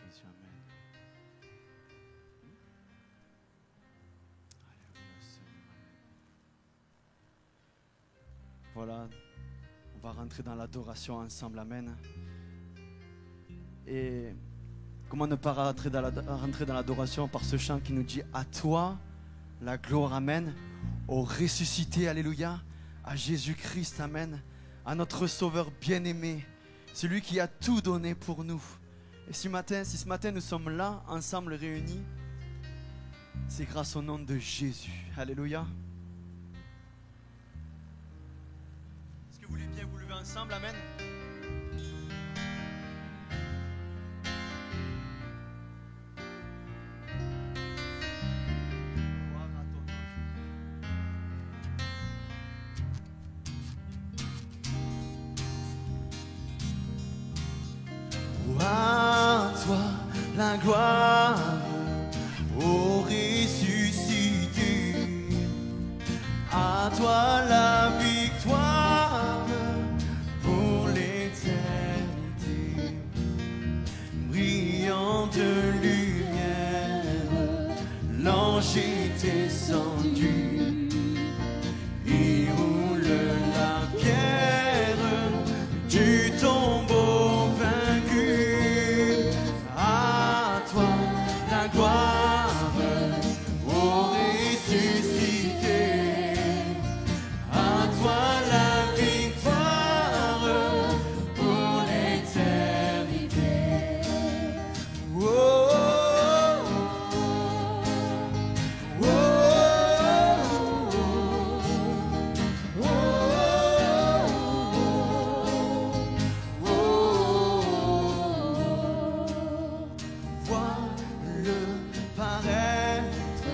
Jésus, Amen. Alléluia, Seigneur, Amen. Voilà, on va rentrer dans l'adoration ensemble, Amen. Et comment ne pas rentrer dans l'adoration par ce chant qui nous dit « À toi, la gloire, Amen, au ressuscité, Alléluia, à Jésus-Christ, Amen, à notre Sauveur bien-aimé, celui qui a tout donné pour nous. » Et si ce matin nous sommes là, ensemble réunis, c'est grâce au nom de Jésus. Alléluia. Est-ce que vous voulez bien vous lever ensemble, Amen? À toi la gloire, ô ressuscité, à toi la victoire pour l'éternité. Brillante lumière, l'ange est descendu, il roule la pierre du tombeau vaincu. À toi la gloire, ô ressuscité, à toi la victoire pour l'éternité. Oh, oh, oh, oh, oh, vois-le paraître,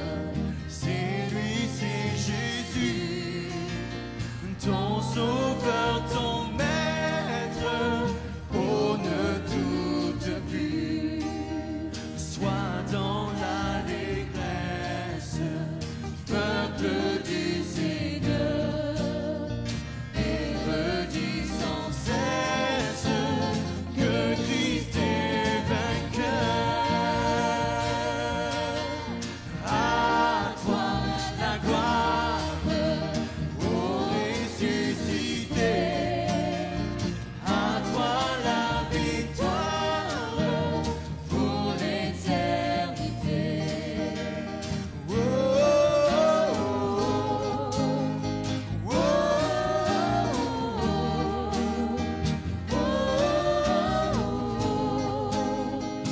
c'est lui, c'est Jésus, ton sauveur, ton maître. Oh, ne doute plus, sois dans l'allégresse, peuple du Seigneur, et redis sans cesse que Christ est vainqueur. À toi la gloire, ô ressuscité, à toi la victoire pour l'éternité. Oh, oh,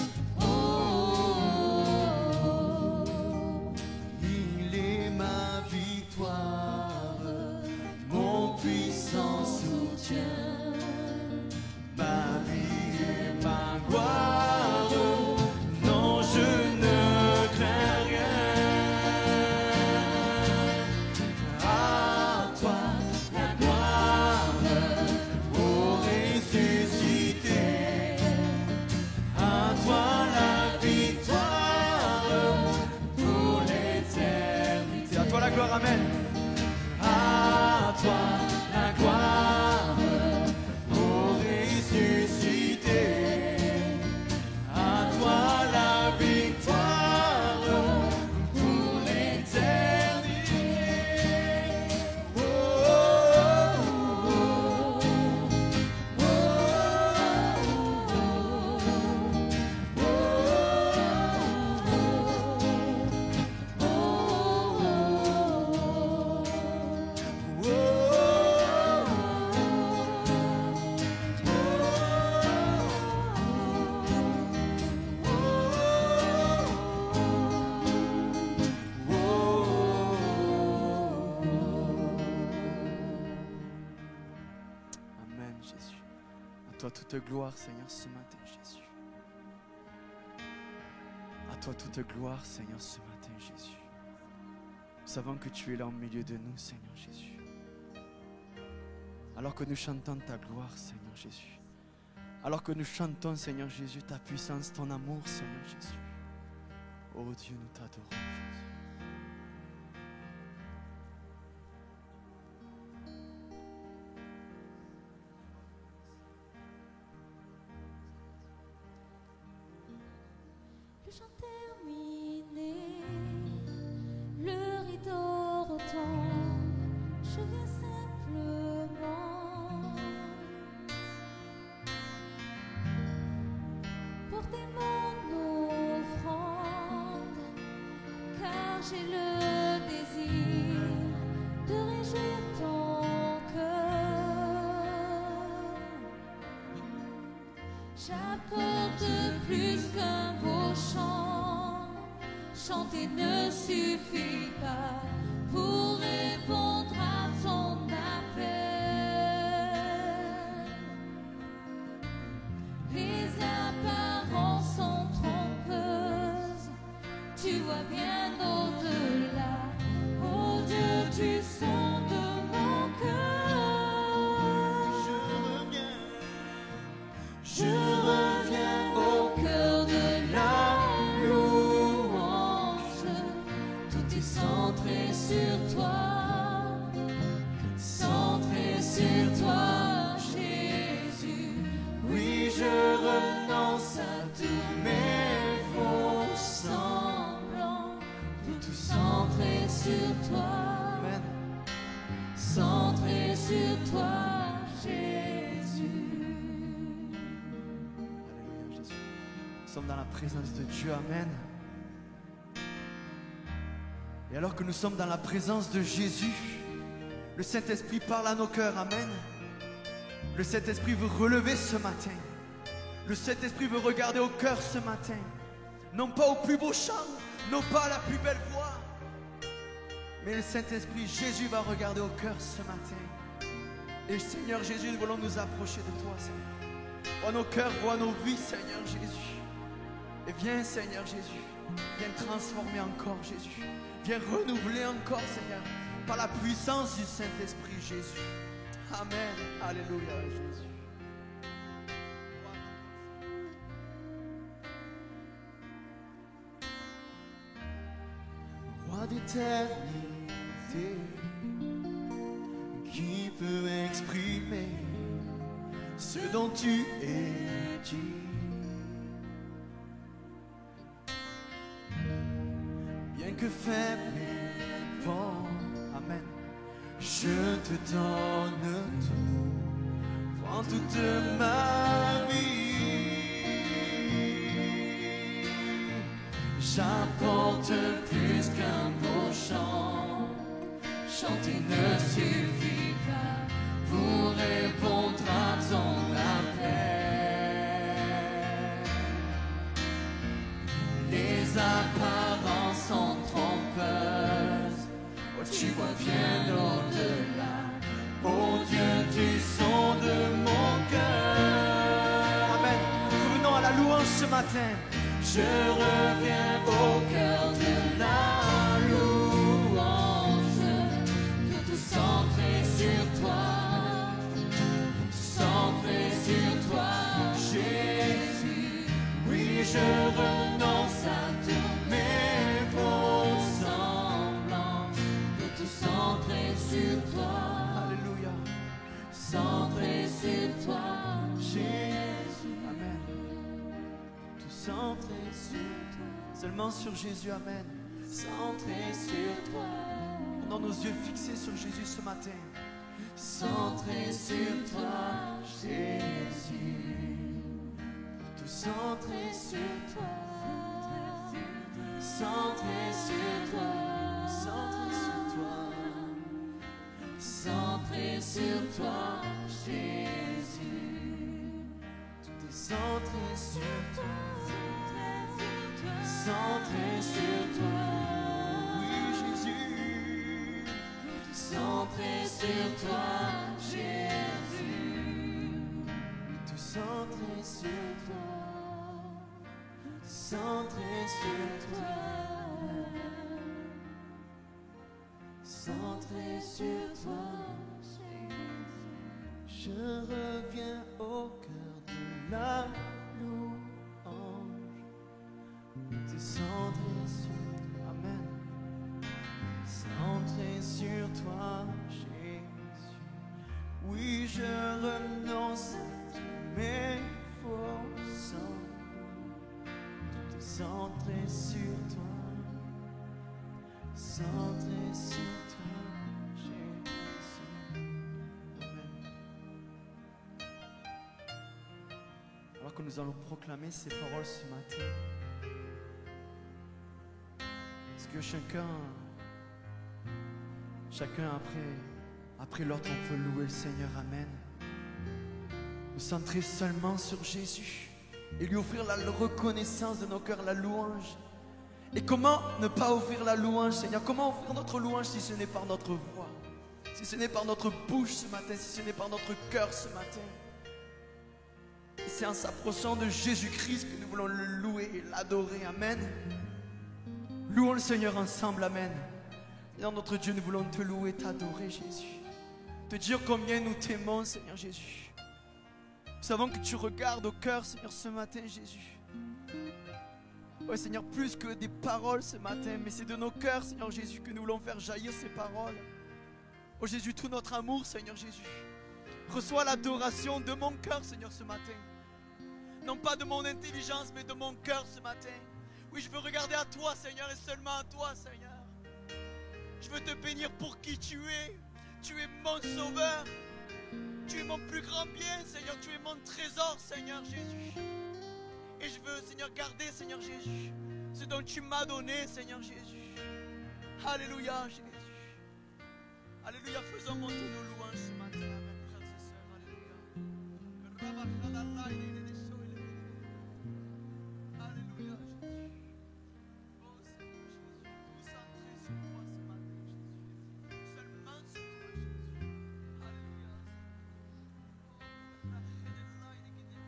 oh, il est ma victoire, mon puissant soutien, ma vie et ma gloire. Non, je ne crains rien. À toi la gloire, ô ressuscité, à toi la victoire pour l'éternité. À toi la gloire, Amen. À toi la gloire, ô ressuscité, à toi la victoire pour l'éternité. Oh, oh, oh, Amen, Jésus. À toi toute gloire, Seigneur, ce matin, Jésus. À toi toute gloire, Seigneur, ce matin, Jésus. Nous savons que tu es là au milieu de nous, Seigneur Jésus. Alors que nous chantons ta gloire, Seigneur Jésus. Alors que nous chantons, Seigneur Jésus, ta puissance, ton amour, Seigneur Jésus. Oh Dieu, nous t'adorons, Jésus. Chanter ne suffit pas pour répondre à ton appel. Les apparences sont trompeuses, tu vois bien au-delà. Oh Dieu, tu sondes mon cœur. Je reviens au cœur de la louange. Tout est centré sur toi, centré sur toi, Jésus. Oui, je renonce à tous mes faux semblants. Tout centré sur toi, Amen. centré sur toi, Jésus. Alléluia, Jésus. Nous sommes dans la présence de Dieu. Amen. Et alors que nous sommes dans la présence de Jésus, le Saint-Esprit parle à nos cœurs. Amen. Le Saint-Esprit veut relever ce matin. Le Saint-Esprit veut regarder au cœur ce matin. Non pas au plus beau chant, non pas à la plus belle voix. Mais le Saint-Esprit, Jésus va regarder au cœur ce matin. Et Seigneur Jésus, nous voulons nous approcher de toi, Seigneur. Vois nos cœurs, vois nos vies, Seigneur Jésus. Et viens, Seigneur Jésus. Viens transformer encore, Jésus. Viens renouveler encore, Seigneur. Par la puissance du Saint-Esprit, Jésus. Amen. Alléluia, Jésus. Roi d'éternité, qui peut exprimer ce dont tu es dit. Bien que faible et pauvre, amen, je te donne tout, prends toute ma vie. J'apporte plus qu'un beau chant, chanter ne suffit pas pour répondre à ton appel. Les apparences sont trompeuses, oh, tu vois bien au-delà. Oh Dieu, tu sondes mon cœur. Amen. Revenons à la louange ce matin. Je reviens au cœur de la louange, tout centré sur toi, centré sur toi, Jésus. Oui, je renonce à tous mes faux semblants, tout centré sur toi, alléluia, centré sur toi, Jésus. Amen. Tout centré sur toi, seulement sur Jésus, amen. Centré sur toi, dans nos yeux fixés sur Jésus ce matin. Centré sur toi, Jésus. Tout centré sur toi, centré sur toi, centré sur toi, centré sur toi, Jésus. Tout est centré sur toi, centré sur toi, oui Jésus. Centré sur toi, Jésus. Tout centré sur toi, centré sur toi, centré sur toi, Jésus. Je reviens au cœur de la louange. Tout est centré sur toi, amen. Centré sur toi, Jésus. Oui, je renonce à tous mes faux semblants. Tout est centré sur toi, centré sur toi, Jésus. Amen. Alors que nous allons proclamer ces paroles ce matin, est-ce que chacun après l'autre, on peut louer le Seigneur, amen. Nous centrer seulement sur Jésus et lui offrir la reconnaissance de nos cœurs, la louange. Et comment ne pas offrir la louange, Seigneur? Comment offrir notre louange si ce n'est par notre voix, si ce n'est par notre bouche ce matin, si ce n'est par notre cœur ce matin? Et c'est en s'approchant de Jésus-Christ que nous voulons le louer et l'adorer. Amen. Louons le Seigneur ensemble. Amen. Seigneur notre Dieu, nous voulons te louer, t'adorer, Jésus. Te dire combien nous t'aimons, Seigneur Jésus. Nous savons que tu regardes au cœur, Seigneur, ce matin, Jésus. Oui, Seigneur, plus que des paroles ce matin, mais c'est de nos cœurs, Seigneur Jésus, que nous voulons faire jaillir ces paroles. Oh Jésus, tout notre amour, Seigneur Jésus. Reçois l'adoration de mon cœur, Seigneur, ce matin. Non pas de mon intelligence, mais de mon cœur ce matin. Oui, je veux regarder à toi, Seigneur, et seulement à toi, Seigneur. Je veux te bénir pour qui tu es. Tu es mon sauveur. Tu es mon plus grand bien, Seigneur. Tu es mon trésor, Seigneur Jésus. Et je veux, Seigneur, garder, Seigneur Jésus, ce dont tu m'as donné, Seigneur Jésus. Alléluia, Jésus. Alléluia, faisons monter nos louanges ce matin. Amen, frères et sœurs. Alléluia. Alléluia, Jésus. Oh Seigneur Jésus, nous centrer sur toi ce matin, Jésus. Seulement sur toi, Jésus. Alléluia. Alléluia, Jésus.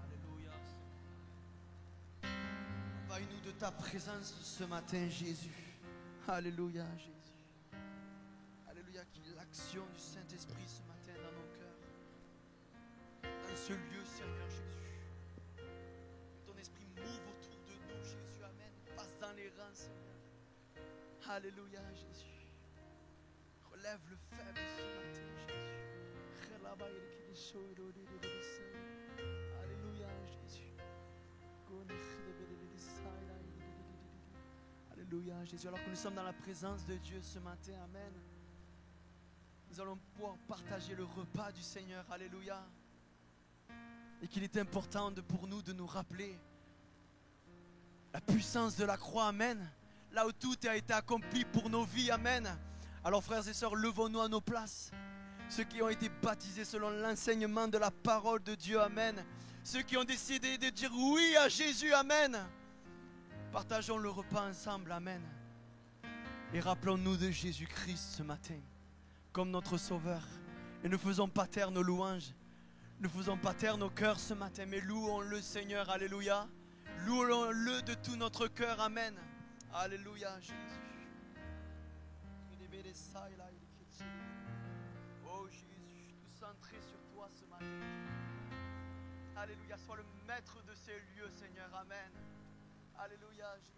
Alléluia, Seigneur. Envahis-nous de ta présence ce matin, Jésus. Alléluia, Jésus. Alléluia, qu'il y ait l'action du Saint-Esprit ce matin dans nos cœurs. Dans ce lieu, Seigneur Jésus. Que ton esprit mouve autour de nous, Jésus. Amen. Passe dans les rangs, Seigneur. Alléluia, Jésus. Relève le faible ce matin, Jésus. Alléluia, Jésus. Alléluia, Jésus. Alors que nous sommes dans la présence de Dieu ce matin, amen. Nous allons pouvoir partager le repas du Seigneur, alléluia. Et qu'il est important pour nous de nous rappeler la puissance de la croix, amen. Là où tout a été accompli pour nos vies, amen. Alors frères et sœurs, levons-nous à nos places. Ceux qui ont été baptisés selon l'enseignement de la parole de Dieu, amen. Ceux qui ont décidé de dire oui à Jésus, amen. Partageons le repas ensemble, amen. Et rappelons-nous de Jésus-Christ ce matin, comme notre Sauveur. Et ne faisons pas taire nos louanges, ne faisons pas taire nos cœurs ce matin, mais louons-le Seigneur, alléluia. Louons-le de tout notre cœur, amen. Alléluia, Jésus. Oh Jésus, tout centré sur toi ce matin. Alléluia, sois le maître de ces lieux, Seigneur, amen. Alléluia, Jésus.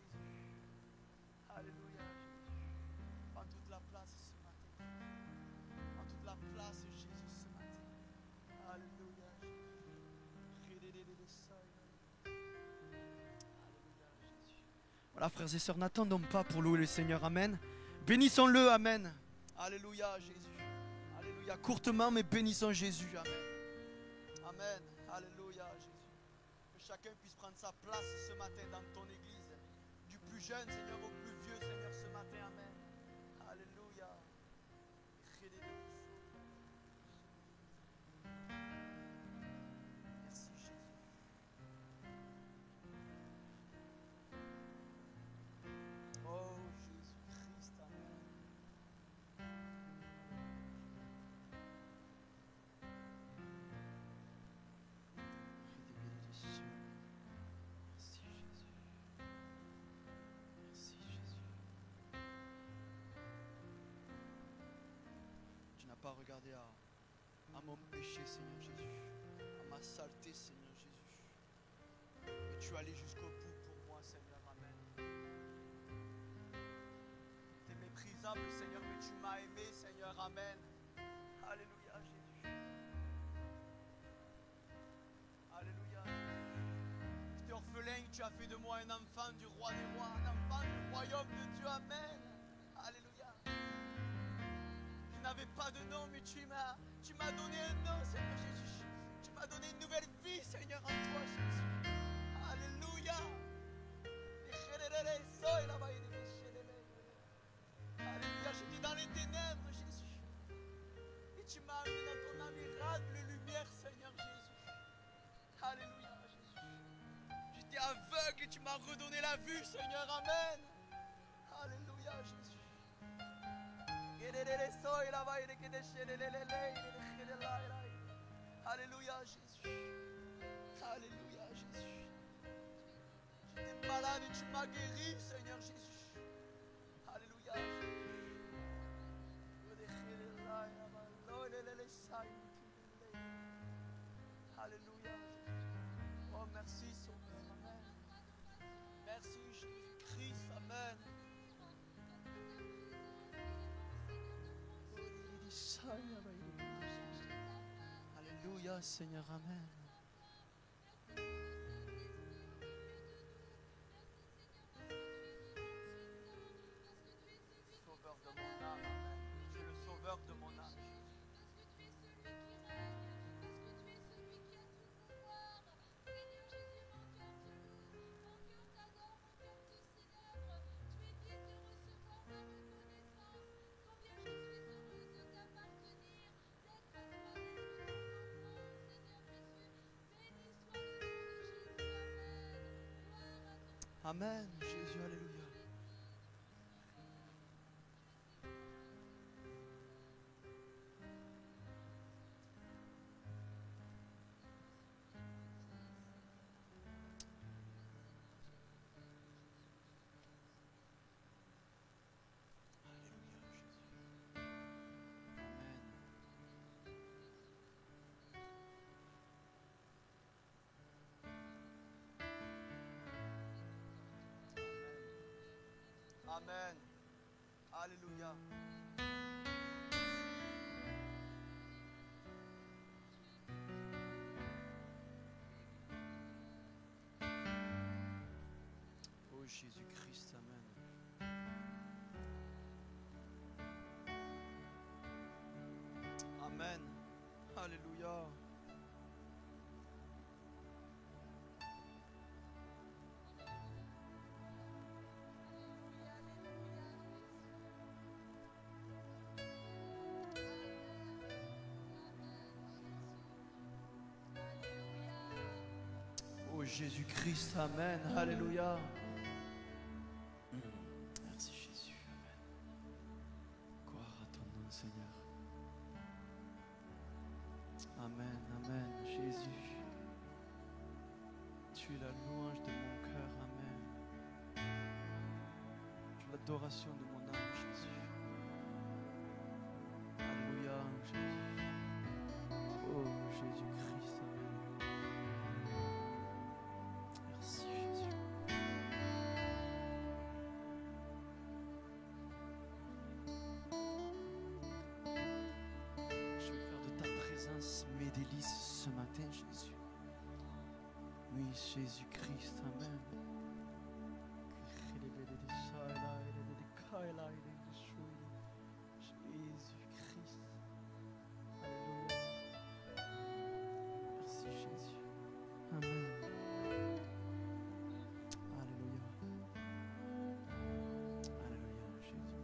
Alléluia, Jésus. Prends toute la place ce matin. Prends toute la place, Jésus, ce matin. Alléluia, Jésus. Alléluia, Jésus. Voilà, frères et sœurs, n'attendons pas pour louer le Seigneur, amen. Bénissons-le, amen. Alléluia, Jésus. Alléluia, courtement, mais bénissons Jésus, amen. Amen. Alléluia, Jésus. Que chacun puisse prendre sa place ce matin dans ton église. Du plus jeune, Seigneur, au plus vieux, Seigneur, ce matin. Amen. Alléluia. Merci, Jésus. Oh, Jésus-Christ. Amen. Merci Jésus. Merci Jésus. pas regardé à mon péché, Seigneur Jésus, à ma saleté, Seigneur Jésus. Et tu es allé jusqu'au bout pour moi, Seigneur. Amen. Tu es méprisable, Seigneur, mais tu m'as aimé, Seigneur. Amen. Alléluia, Jésus. Alléluia, Jésus. J'étais orphelin, tu as fait de moi un enfant du roi des rois, un enfant du royaume de Dieu. Amen. Alléluia. Je n'avais pas de nom, mais tu m'as donné un nom, Seigneur Jésus. Tu m'as donné une nouvelle vie, Seigneur, en toi, Jésus. Alléluia. Alléluia, j'étais dans les ténèbres, Jésus. Et tu m'as amené dans ton admirable lumière, Seigneur Jésus. Alléluia, Jésus. J'étais aveugle et tu m'as redonné la vue, Seigneur. Amen. Alléluia, Jésus. Alléluia, Jésus. Alléluia, Jésus. J'étais malade et tu m'as guéri, Seigneur Jésus. Alléluia, Jésus. Alléluia, Jésus. Oh, merci, Sauveur. Amen. Merci, Jésus-Christ. Amen. Alléluia, Seigneur. Amen. Sauveur de mon âme. Amen. Tu es le sauveur de mon âme. Amen, Jésus, alléluia. Alléluia, Jésus. Amen. Amen. Alléluia. Oh Jésus-Christ, Amen. Amen. Alléluia. Oh Jésus-Christ, Amen. Alléluia. Merci Jésus. Amen. Gloire à ton nom, Seigneur. Amen, Amen. Jésus, tu es la louange de mon cœur. Amen. Tu es l'adoration de mon âme, Jésus. Alléluia, Jésus. Oh Jésus-Christ, Amen. Merci Jésus. Je veux faire de ta présence mes délices ce matin, Jésus. Oui, Jésus-Christ, Amen. Jésus-Christ. Alléluia. Merci Jésus. Amen. Alléluia. Alléluia, Jésus.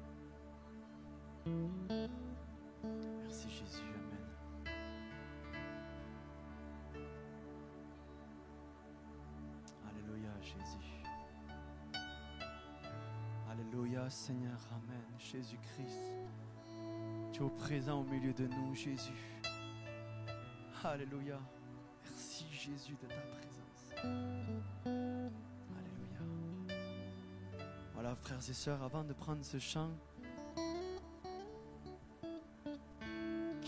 Merci Jésus. Amen. Alléluia, Jésus. Alléluia, Seigneur. Amen. Jésus-Christ. Tu es présent au milieu de nous, Jésus. Alléluia. Merci, Jésus, de ta présence. Alléluia. Voilà, frères et sœurs, avant de prendre ce chant,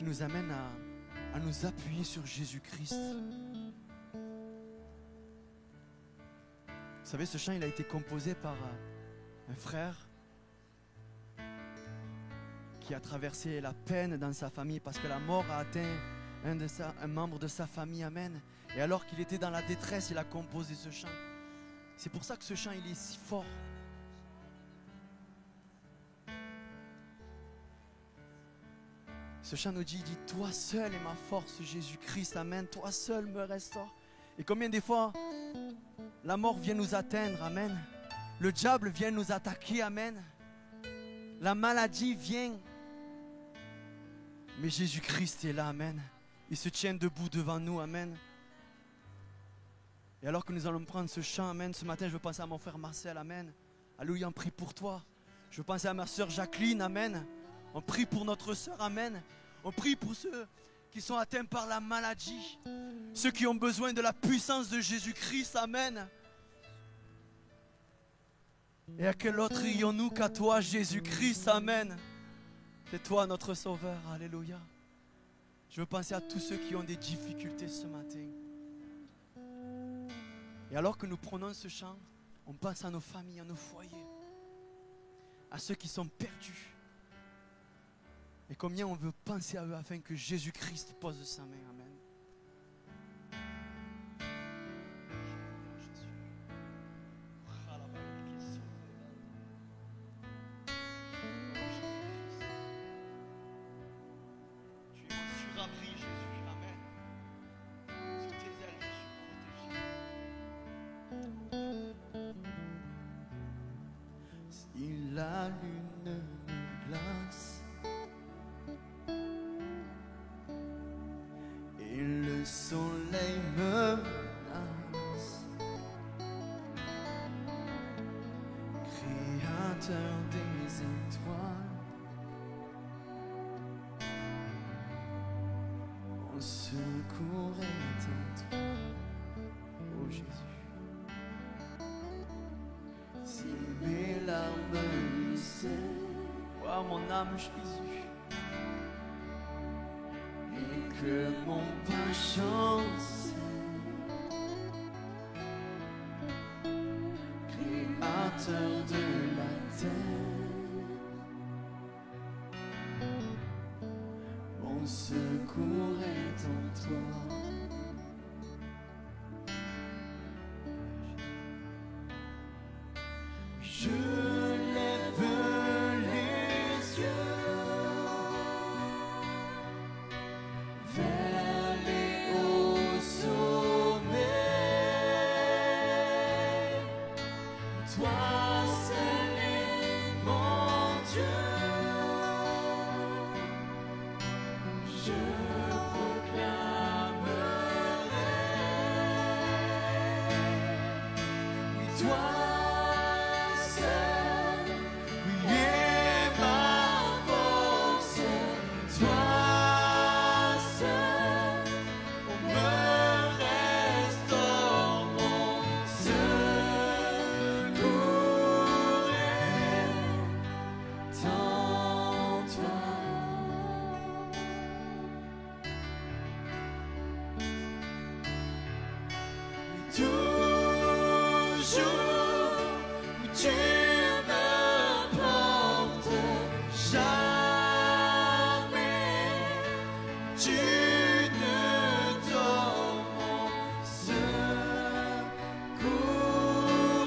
qui nous amène à nous appuyer sur Jésus-Christ. Vous savez, ce chant, il a été composé par un frère qui a traversé la peine dans sa famille parce que la mort a atteint un membre de sa famille. Amen. Et alors qu'il était dans la détresse, il a composé ce chant. C'est pour ça que ce chant, il est si fort. Ce chant nous dit, toi seul est ma force, Jésus-Christ, amen. Toi seul me restaure. Et combien des fois, la mort vient nous atteindre, amen. Le diable vient nous attaquer, amen. La maladie vient. Mais Jésus-Christ est là, amen. Il se tient debout devant nous, amen. Et alors que nous allons prendre ce chant, amen, ce matin, je veux penser à mon frère Marcel, amen. Alléluia, on prie pour toi. Je veux penser à ma soeur Jacqueline, amen. On prie pour notre soeur, amen. On prie pour ceux qui sont atteints par la maladie. Ceux qui ont besoin de la puissance de Jésus-Christ, amen. Et à quel autre rions-nous qu'à toi, Jésus-Christ, amen. C'est toi notre sauveur, alléluia. Je veux penser à tous ceux qui ont des difficultés ce matin. Et alors que nous prenons ce chant, on pense à nos familles, à nos foyers, à ceux qui sont perdus. Et combien on veut penser à eux afin que Jésus-Christ pose sa main. Amen. Tu es mon surabri, Jésus. Amen. Sous tes ailes, je suis protégé. Si la lune me glace et le soleil me menace, Créateur des étoiles, mon secours est en toi, oh Jésus. Si mes larmes luisaient, vois mon âme Jésus, et que mon pas chance, Créateur de la terre, mon secours est en toi. Je lève les yeux vers les hauts sommets. Toi seul est mon Dieu. Je proclamerai. Oui, toi seul, oui, est ma force. Toi seul, on me restaure, mon secours est en toi. Toujours où tu me portes, jamais tu ne dors, mon secours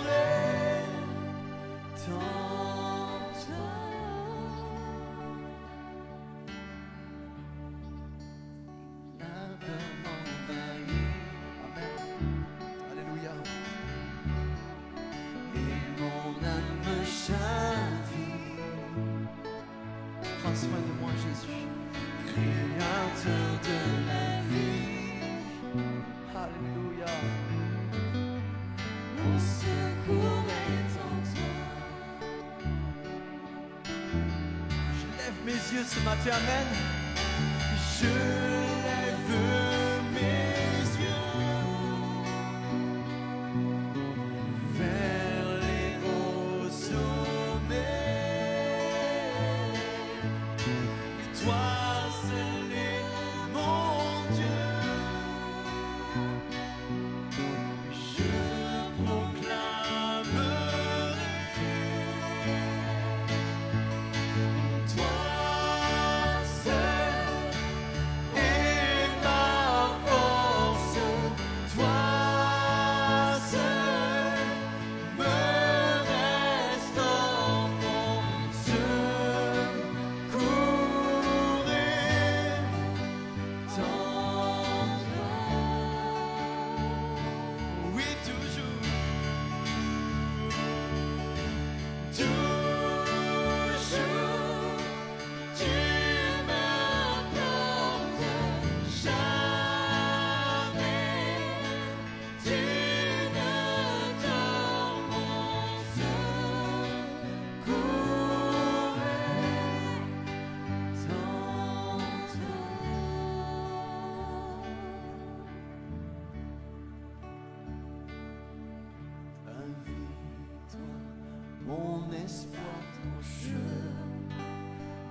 est en toi. La peur m'envahit. Amen. Alléluia. Et mon âme chavire. Prends soin de moi, Jésus, Créateur de la vie. Alléluia. Mon secours est en toi. Je lève mes yeux ce matin, amen. Je lève mes yeux vers les hauts sommets. Toi seul est mon espoir, ton chemin,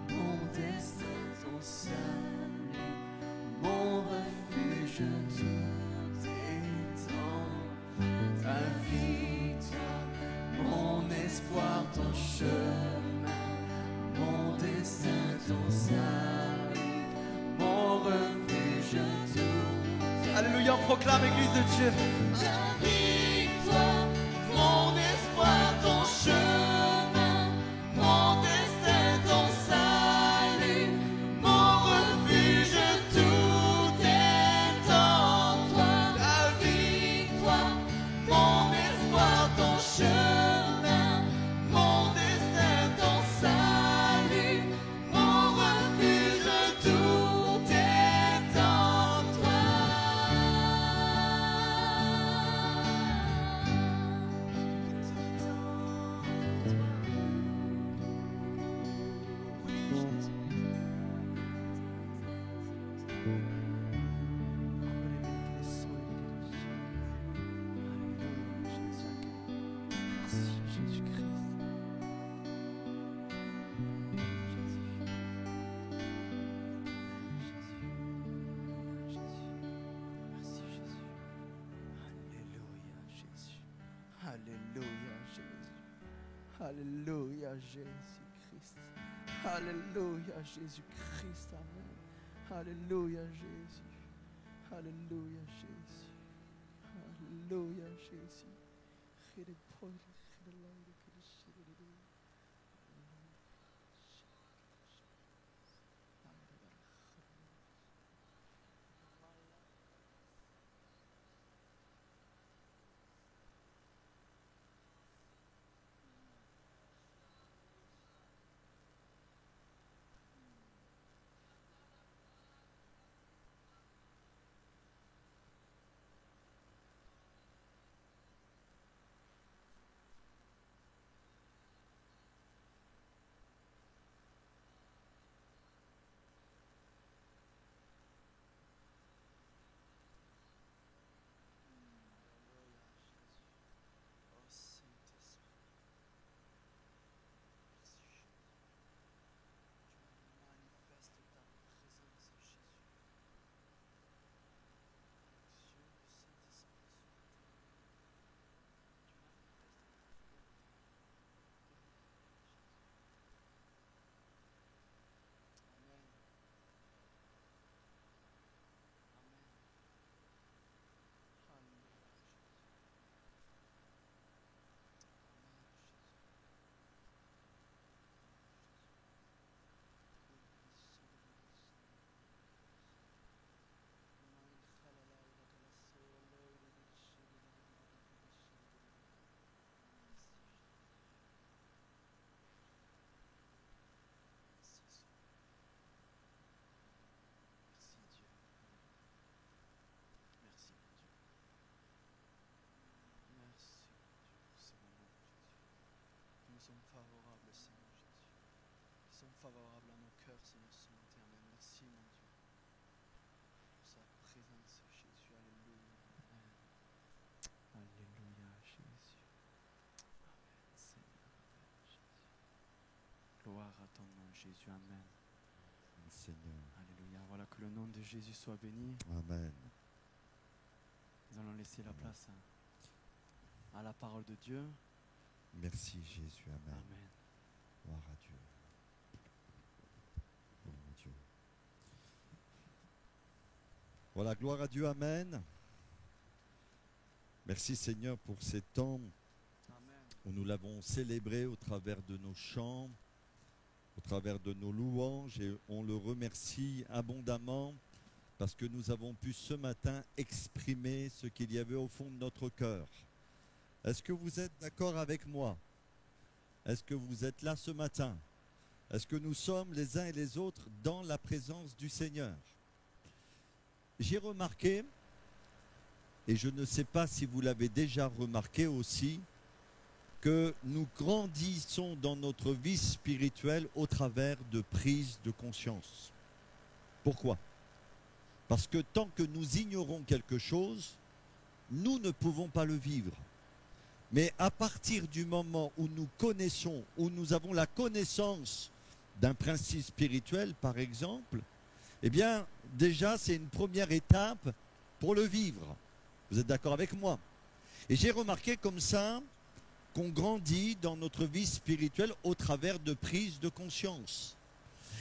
mon destin, ton salut, mon refuge, tout est en ta victoire, mon espoir, ton chemin, mon destin, ton salut, mon refuge, tout. Alléluia, on proclame, Église de Dieu. Ta victoire, mon espoir, ton chemin, mon destin, ton salut, mon refuge, tout est en toi. Ta victoire, mon espoir, ton chemin, mon destin, ton salut, mon refuge, tout est en toi. Merci Jésus-Christ. Merci Jésus. Alléluia Jésus. Alléluia Jésus. Alléluia Jésus-Christ. Alléluia Jésus-Christ. Amen. Alléluia Jésus. Alléluia Jésus. Alléluia Jésus. Favorable, Seigneur Jésus. Qui sont favorables à nos cœurs, Seigneur, ce matin. Amen. Merci, mon Dieu, pour sa présence, Jésus. Alléluia. Amen. Alléluia, Jésus. Amen, Seigneur. Amen, Jésus. Gloire à ton nom, Jésus. Amen. Seigneur. Alléluia. Voilà, que le nom de Jésus soit béni. Amen. Nous allons laisser la place à la parole de Dieu. Merci Jésus. Amen. Amen. Gloire à Dieu. Gloire à Dieu. Voilà, gloire à Dieu. Amen. Merci Seigneur pour ces temps Amen. où nous l'avons célébré au travers de nos chants, au travers de nos louanges, et on le remercie abondamment parce que nous avons pu ce matin exprimer ce qu'il y avait au fond de notre cœur. Est-ce que vous êtes d'accord avec moi? Est-ce que vous êtes là ce matin? Est-ce que nous sommes les uns et les autres dans la présence du Seigneur? J'ai remarqué, et je ne sais pas si vous l'avez déjà remarqué aussi, que nous grandissons dans notre vie spirituelle au travers de prises de conscience. Pourquoi? Parce que tant que nous ignorons quelque chose, nous ne pouvons pas le vivre. Mais à partir du moment où nous connaissons, où nous avons la connaissance d'un principe spirituel, par exemple, eh bien, déjà, c'est une première étape pour le vivre. Vous êtes d'accord avec moi? Et j'ai remarqué comme ça qu'on grandit dans notre vie spirituelle au travers de prises de conscience.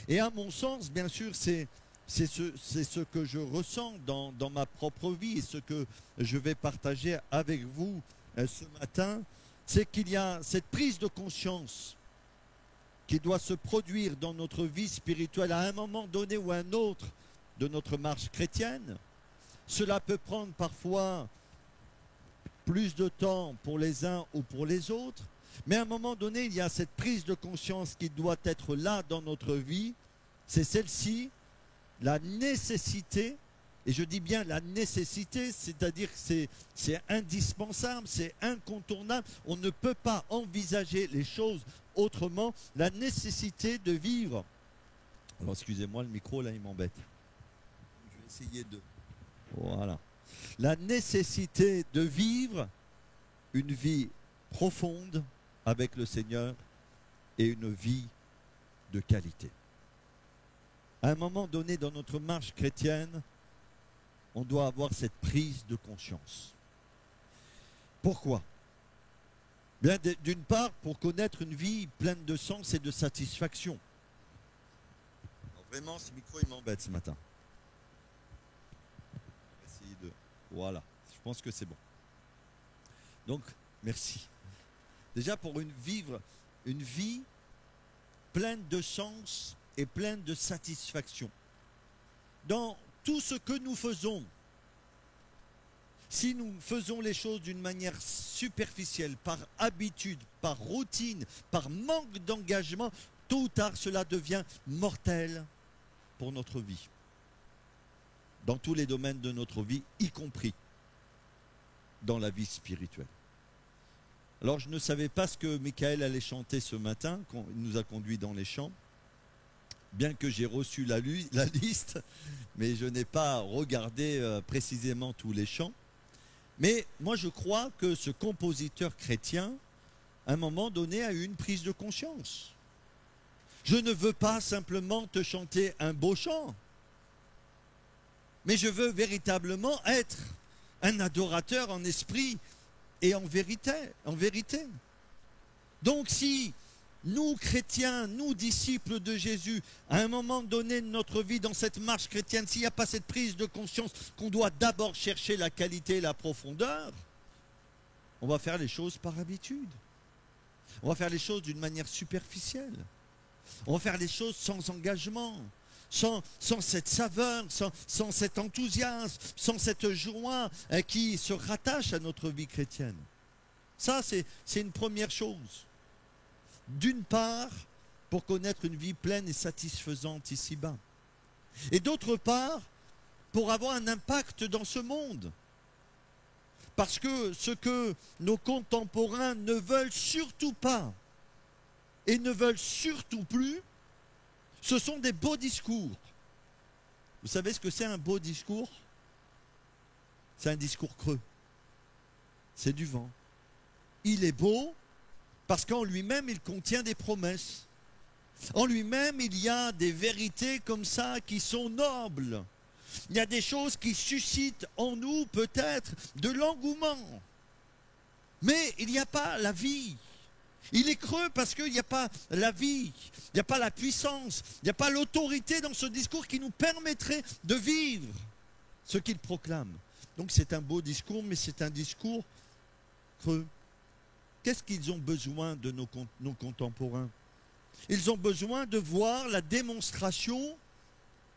Et à mon sens, bien sûr, c'est ce que je ressens dans ma propre vie et ce que je vais partager avec vous ce matin, c'est qu'il y a cette prise de conscience qui doit se produire dans notre vie spirituelle à un moment donné ou à un autre de notre marche chrétienne. Cela peut prendre parfois plus de temps pour les uns ou pour les autres, mais à un moment donné, il y a cette prise de conscience qui doit être là dans notre vie. C'est celle-ci, la nécessité, et je dis bien la nécessité, c'est-à-dire que c'est indispensable, c'est incontournable. On ne peut pas envisager les choses autrement. La nécessité de vivre. Alors excusez-moi, le micro là, il m'embête. Je vais essayer de... Voilà. La nécessité de vivre une vie profonde avec le Seigneur et une vie de qualité. À un moment donné dans notre marche chrétienne, on doit avoir cette prise de conscience. Pourquoi? Bien, d'une part, pour connaître une vie pleine de sens et de satisfaction. Alors vraiment, ce micro, il m'embête ce matin. On va essayer de... Voilà, je pense que c'est bon. Donc, merci. Déjà, pour vivre une vie pleine de sens et pleine de satisfaction. Dans tout ce que nous faisons, si nous faisons les choses d'une manière superficielle, par habitude, par routine, par manque d'engagement, tôt ou tard, cela devient mortel pour notre vie. Dans tous les domaines de notre vie, y compris dans la vie spirituelle. Alors, je ne savais pas ce que Michael allait chanter ce matin, quand il nous a conduits dans les chants, bien que j'ai reçu la liste, mais je n'ai pas regardé précisément tous les chants. Mais moi, je crois que ce compositeur chrétien, à un moment donné, a eu une prise de conscience. Je ne veux pas simplement te chanter un beau chant, mais je veux véritablement être un adorateur en esprit et en vérité. Donc si nous, chrétiens, nous, disciples de Jésus, à un moment donné de notre vie, dans cette marche chrétienne, s'il n'y a pas cette prise de conscience qu'on doit d'abord chercher la qualité et la profondeur, on va faire les choses par habitude. On va faire les choses d'une manière superficielle. On va faire les choses sans engagement, sans cette saveur, sans cet enthousiasme, sans cette joie qui se rattache à notre vie chrétienne. Ça, c'est une première chose. D'une part, pour connaître une vie pleine et satisfaisante ici-bas. Et d'autre part, pour avoir un impact dans ce monde. Parce que ce que nos contemporains ne veulent surtout pas et ne veulent surtout plus, ce sont des beaux discours. Vous savez ce que c'est un beau discours? C'est un discours creux. C'est du vent. Il est beau parce qu'en lui-même, il contient des promesses. En lui-même, il y a des vérités comme ça qui sont nobles. Il y a des choses qui suscitent en nous peut-être de l'engouement. Mais il n'y a pas la vie. Il est creux parce qu'il n'y a pas la vie, il n'y a pas la puissance, il n'y a pas l'autorité dans ce discours qui nous permettrait de vivre ce qu'il proclame. Donc c'est un beau discours, mais c'est un discours creux. Qu'est-ce qu'ils ont besoin de nos contemporains? Ils ont besoin de voir la démonstration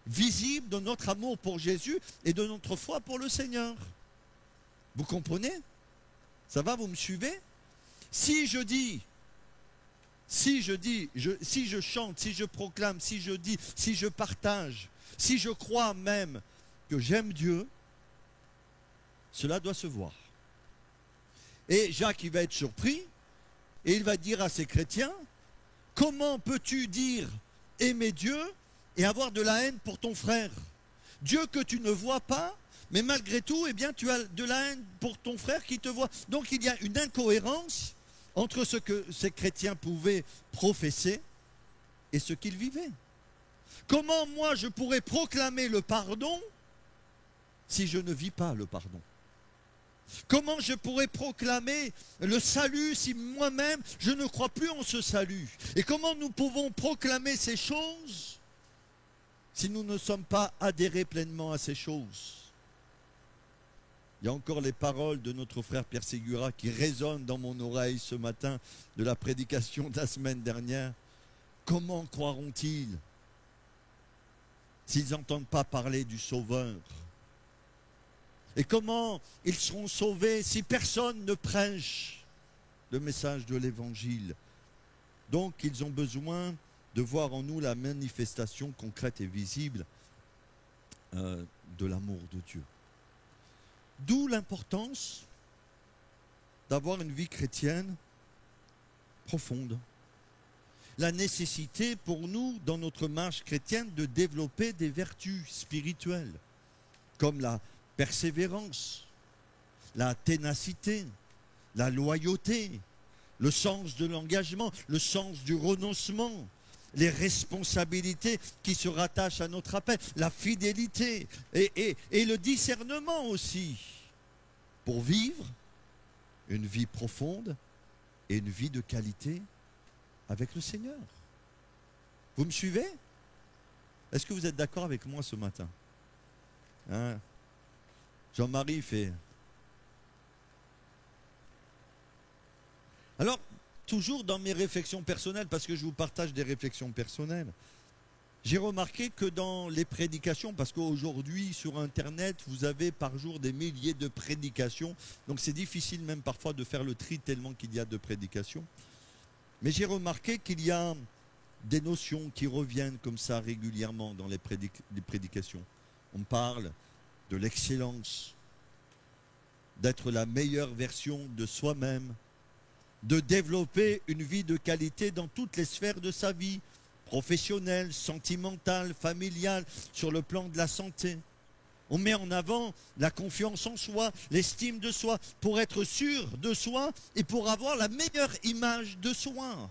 visible de notre amour pour Jésus et de notre foi pour le Seigneur. Vous comprenez? Ça va, vous me suivez? Si je chante, si je proclame, si je dis, si je partage, si je crois même que j'aime Dieu, cela doit se voir. Et Jacques, il va être surpris et il va dire à ces chrétiens, comment peux-tu dire aimer Dieu et avoir de la haine pour ton frère? Dieu que tu ne vois pas, mais malgré tout, eh bien, tu as de la haine pour ton frère qui te voit. Donc il y a une incohérence entre ce que ces chrétiens pouvaient professer et ce qu'ils vivaient. Comment moi je pourrais proclamer le pardon si je ne vis pas le pardon? Comment je pourrais proclamer le salut si moi-même je ne crois plus en ce salut? Et comment nous pouvons proclamer ces choses si nous ne sommes pas adhérés pleinement à ces choses? Il y a encore les paroles de notre frère Pierre Ségura qui résonnent dans mon oreille ce matin de la prédication de la semaine dernière. Comment croiront-ils s'ils n'entendent pas parler du Sauveur? Et comment ils seront sauvés si personne ne prêche le message de l'Évangile? Donc ils ont besoin de voir en nous la manifestation concrète et visible de l'amour de Dieu. D'où l'importance d'avoir une vie chrétienne profonde. La nécessité pour nous, dans notre marche chrétienne, de développer des vertus spirituelles, comme la persévérance, la ténacité, la loyauté, le sens de l'engagement, le sens du renoncement, les responsabilités qui se rattachent à notre appel, la fidélité et le discernement aussi, pour vivre une vie profonde et une vie de qualité avec le Seigneur. Vous me suivez? Est-ce que vous êtes d'accord avec moi ce matin? Hein? Jean-Marie fait. Alors, toujours dans mes réflexions personnelles, parce que je vous partage des réflexions personnelles, j'ai remarqué que dans les prédications, parce qu'aujourd'hui sur Internet, vous avez par jour des milliers de prédications, donc c'est difficile même parfois de faire le tri tellement qu'il y a de prédications. Mais j'ai remarqué qu'il y a des notions qui reviennent comme ça régulièrement dans les prédications. On parle de l'excellence, d'être la meilleure version de soi-même, de développer une vie de qualité dans toutes les sphères de sa vie, professionnelle, sentimentale, familiale, sur le plan de la santé. On met en avant la confiance en soi, l'estime de soi, pour être sûr de soi et pour avoir la meilleure image de soi.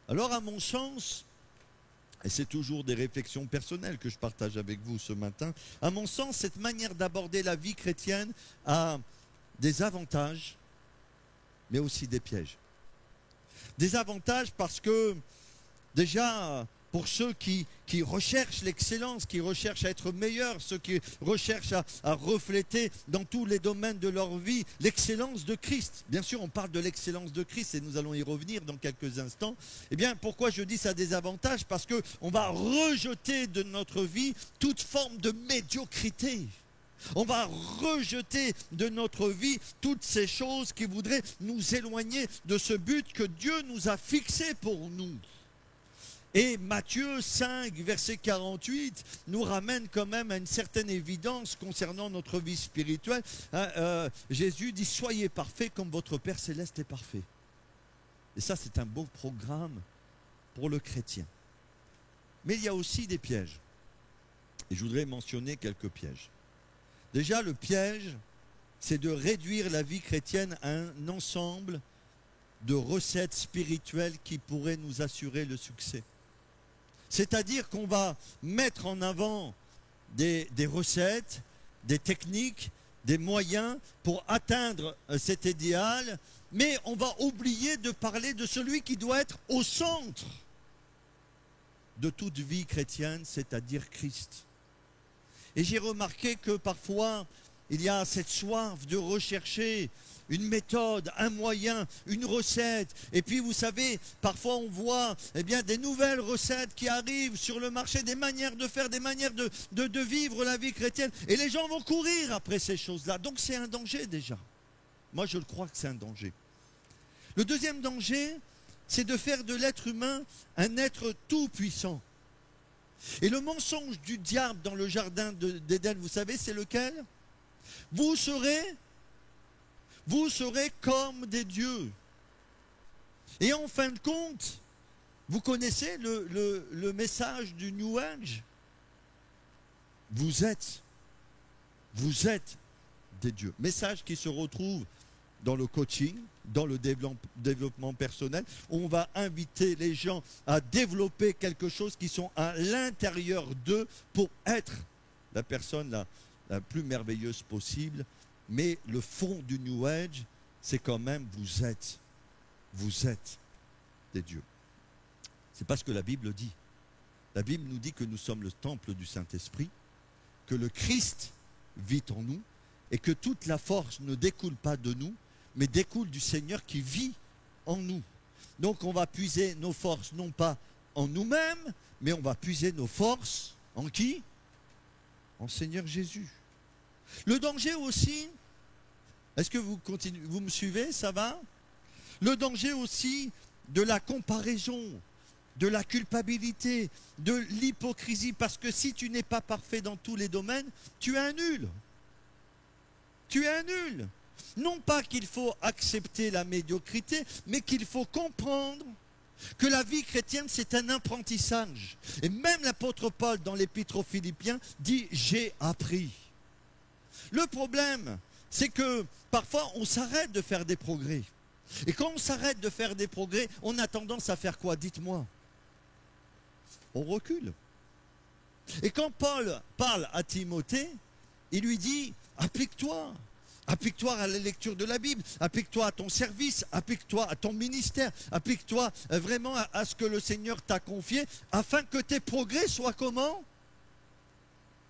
Alors à mon sens, et c'est toujours des réflexions personnelles que je partage avec vous ce matin, à mon sens, cette manière d'aborder la vie chrétienne a des avantages, mais aussi des pièges. Des avantages parce que, déjà, pour ceux qui recherchent l'excellence, qui recherchent à être meilleurs, ceux qui recherchent à refléter dans tous les domaines de leur vie l'excellence de Christ. Bien sûr, on parle de l'excellence de Christ et nous allons y revenir dans quelques instants. Eh bien, pourquoi je dis ça a des avantages? Parce qu'on va rejeter de notre vie toute forme de médiocrité. On va rejeter de notre vie toutes ces choses qui voudraient nous éloigner de ce but que Dieu nous a fixé pour nous. Et Matthieu 5, verset 48, nous ramène quand même à une certaine évidence concernant notre vie spirituelle. Jésus dit, soyez parfaits comme votre Père Céleste est parfait. Et ça, c'est un beau programme pour le chrétien. Mais il y a aussi des pièges. Et je voudrais mentionner quelques pièges. Déjà, le piège, c'est de réduire la vie chrétienne à un ensemble de recettes spirituelles qui pourraient nous assurer le succès. C'est-à-dire qu'on va mettre en avant des recettes, des techniques, des moyens pour atteindre cet idéal, mais on va oublier de parler de celui qui doit être au centre de toute vie chrétienne, c'est-à-dire Christ. Et j'ai remarqué que parfois, il y a cette soif de rechercher une méthode, un moyen, une recette. Et puis, vous savez, parfois on voit des nouvelles recettes qui arrivent sur le marché, des manières de faire, des manières de vivre la vie chrétienne. Et les gens vont courir après ces choses-là. Donc, c'est un danger déjà. Moi, je le crois que c'est un danger. Le deuxième danger, c'est de faire de l'être humain un être tout-puissant. Et le mensonge du diable dans le jardin d'Éden, vous savez, c'est lequel? Vous serez comme des dieux. Et en fin de compte, vous connaissez le message du New Age? Vous êtes Vous êtes des dieux. Message qui se retrouve dans le coaching, dans le développement personnel. On va inviter les gens à développer quelque chose qui sont à l'intérieur d'eux pour être la personne la plus merveilleuse possible. Mais le fond du New Age, c'est quand même vous êtes des dieux. C'est pas ce que la Bible dit. La Bible nous dit que nous sommes le temple du Saint-Esprit, que le Christ vit en nous et que toute la force ne découle pas de nous, mais découle du Seigneur qui vit en nous. Donc on va puiser nos forces non pas en nous-mêmes, mais on va puiser nos forces en qui? En Seigneur Jésus. Le danger aussi, est-ce que vous me suivez, ça va? Le danger aussi de la comparaison, de la culpabilité, de l'hypocrisie, parce que si tu n'es pas parfait dans tous les domaines, tu es un nul. Tu es un nul. Non pas qu'il faut accepter la médiocrité, mais qu'il faut comprendre que la vie chrétienne, c'est un apprentissage. Et même l'apôtre Paul, dans l'épître aux Philippiens, dit « j'ai appris ». Le problème, c'est que parfois, on s'arrête de faire des progrès. Et quand on s'arrête de faire des progrès, on a tendance à faire quoi? Dites-moi. On recule. Et quand Paul parle à Timothée, il lui dit « applique-toi ». Applique-toi à la lecture de la Bible, applique-toi à ton service, applique-toi à ton ministère, applique-toi vraiment à ce que le Seigneur t'a confié, afin que tes progrès soient comment?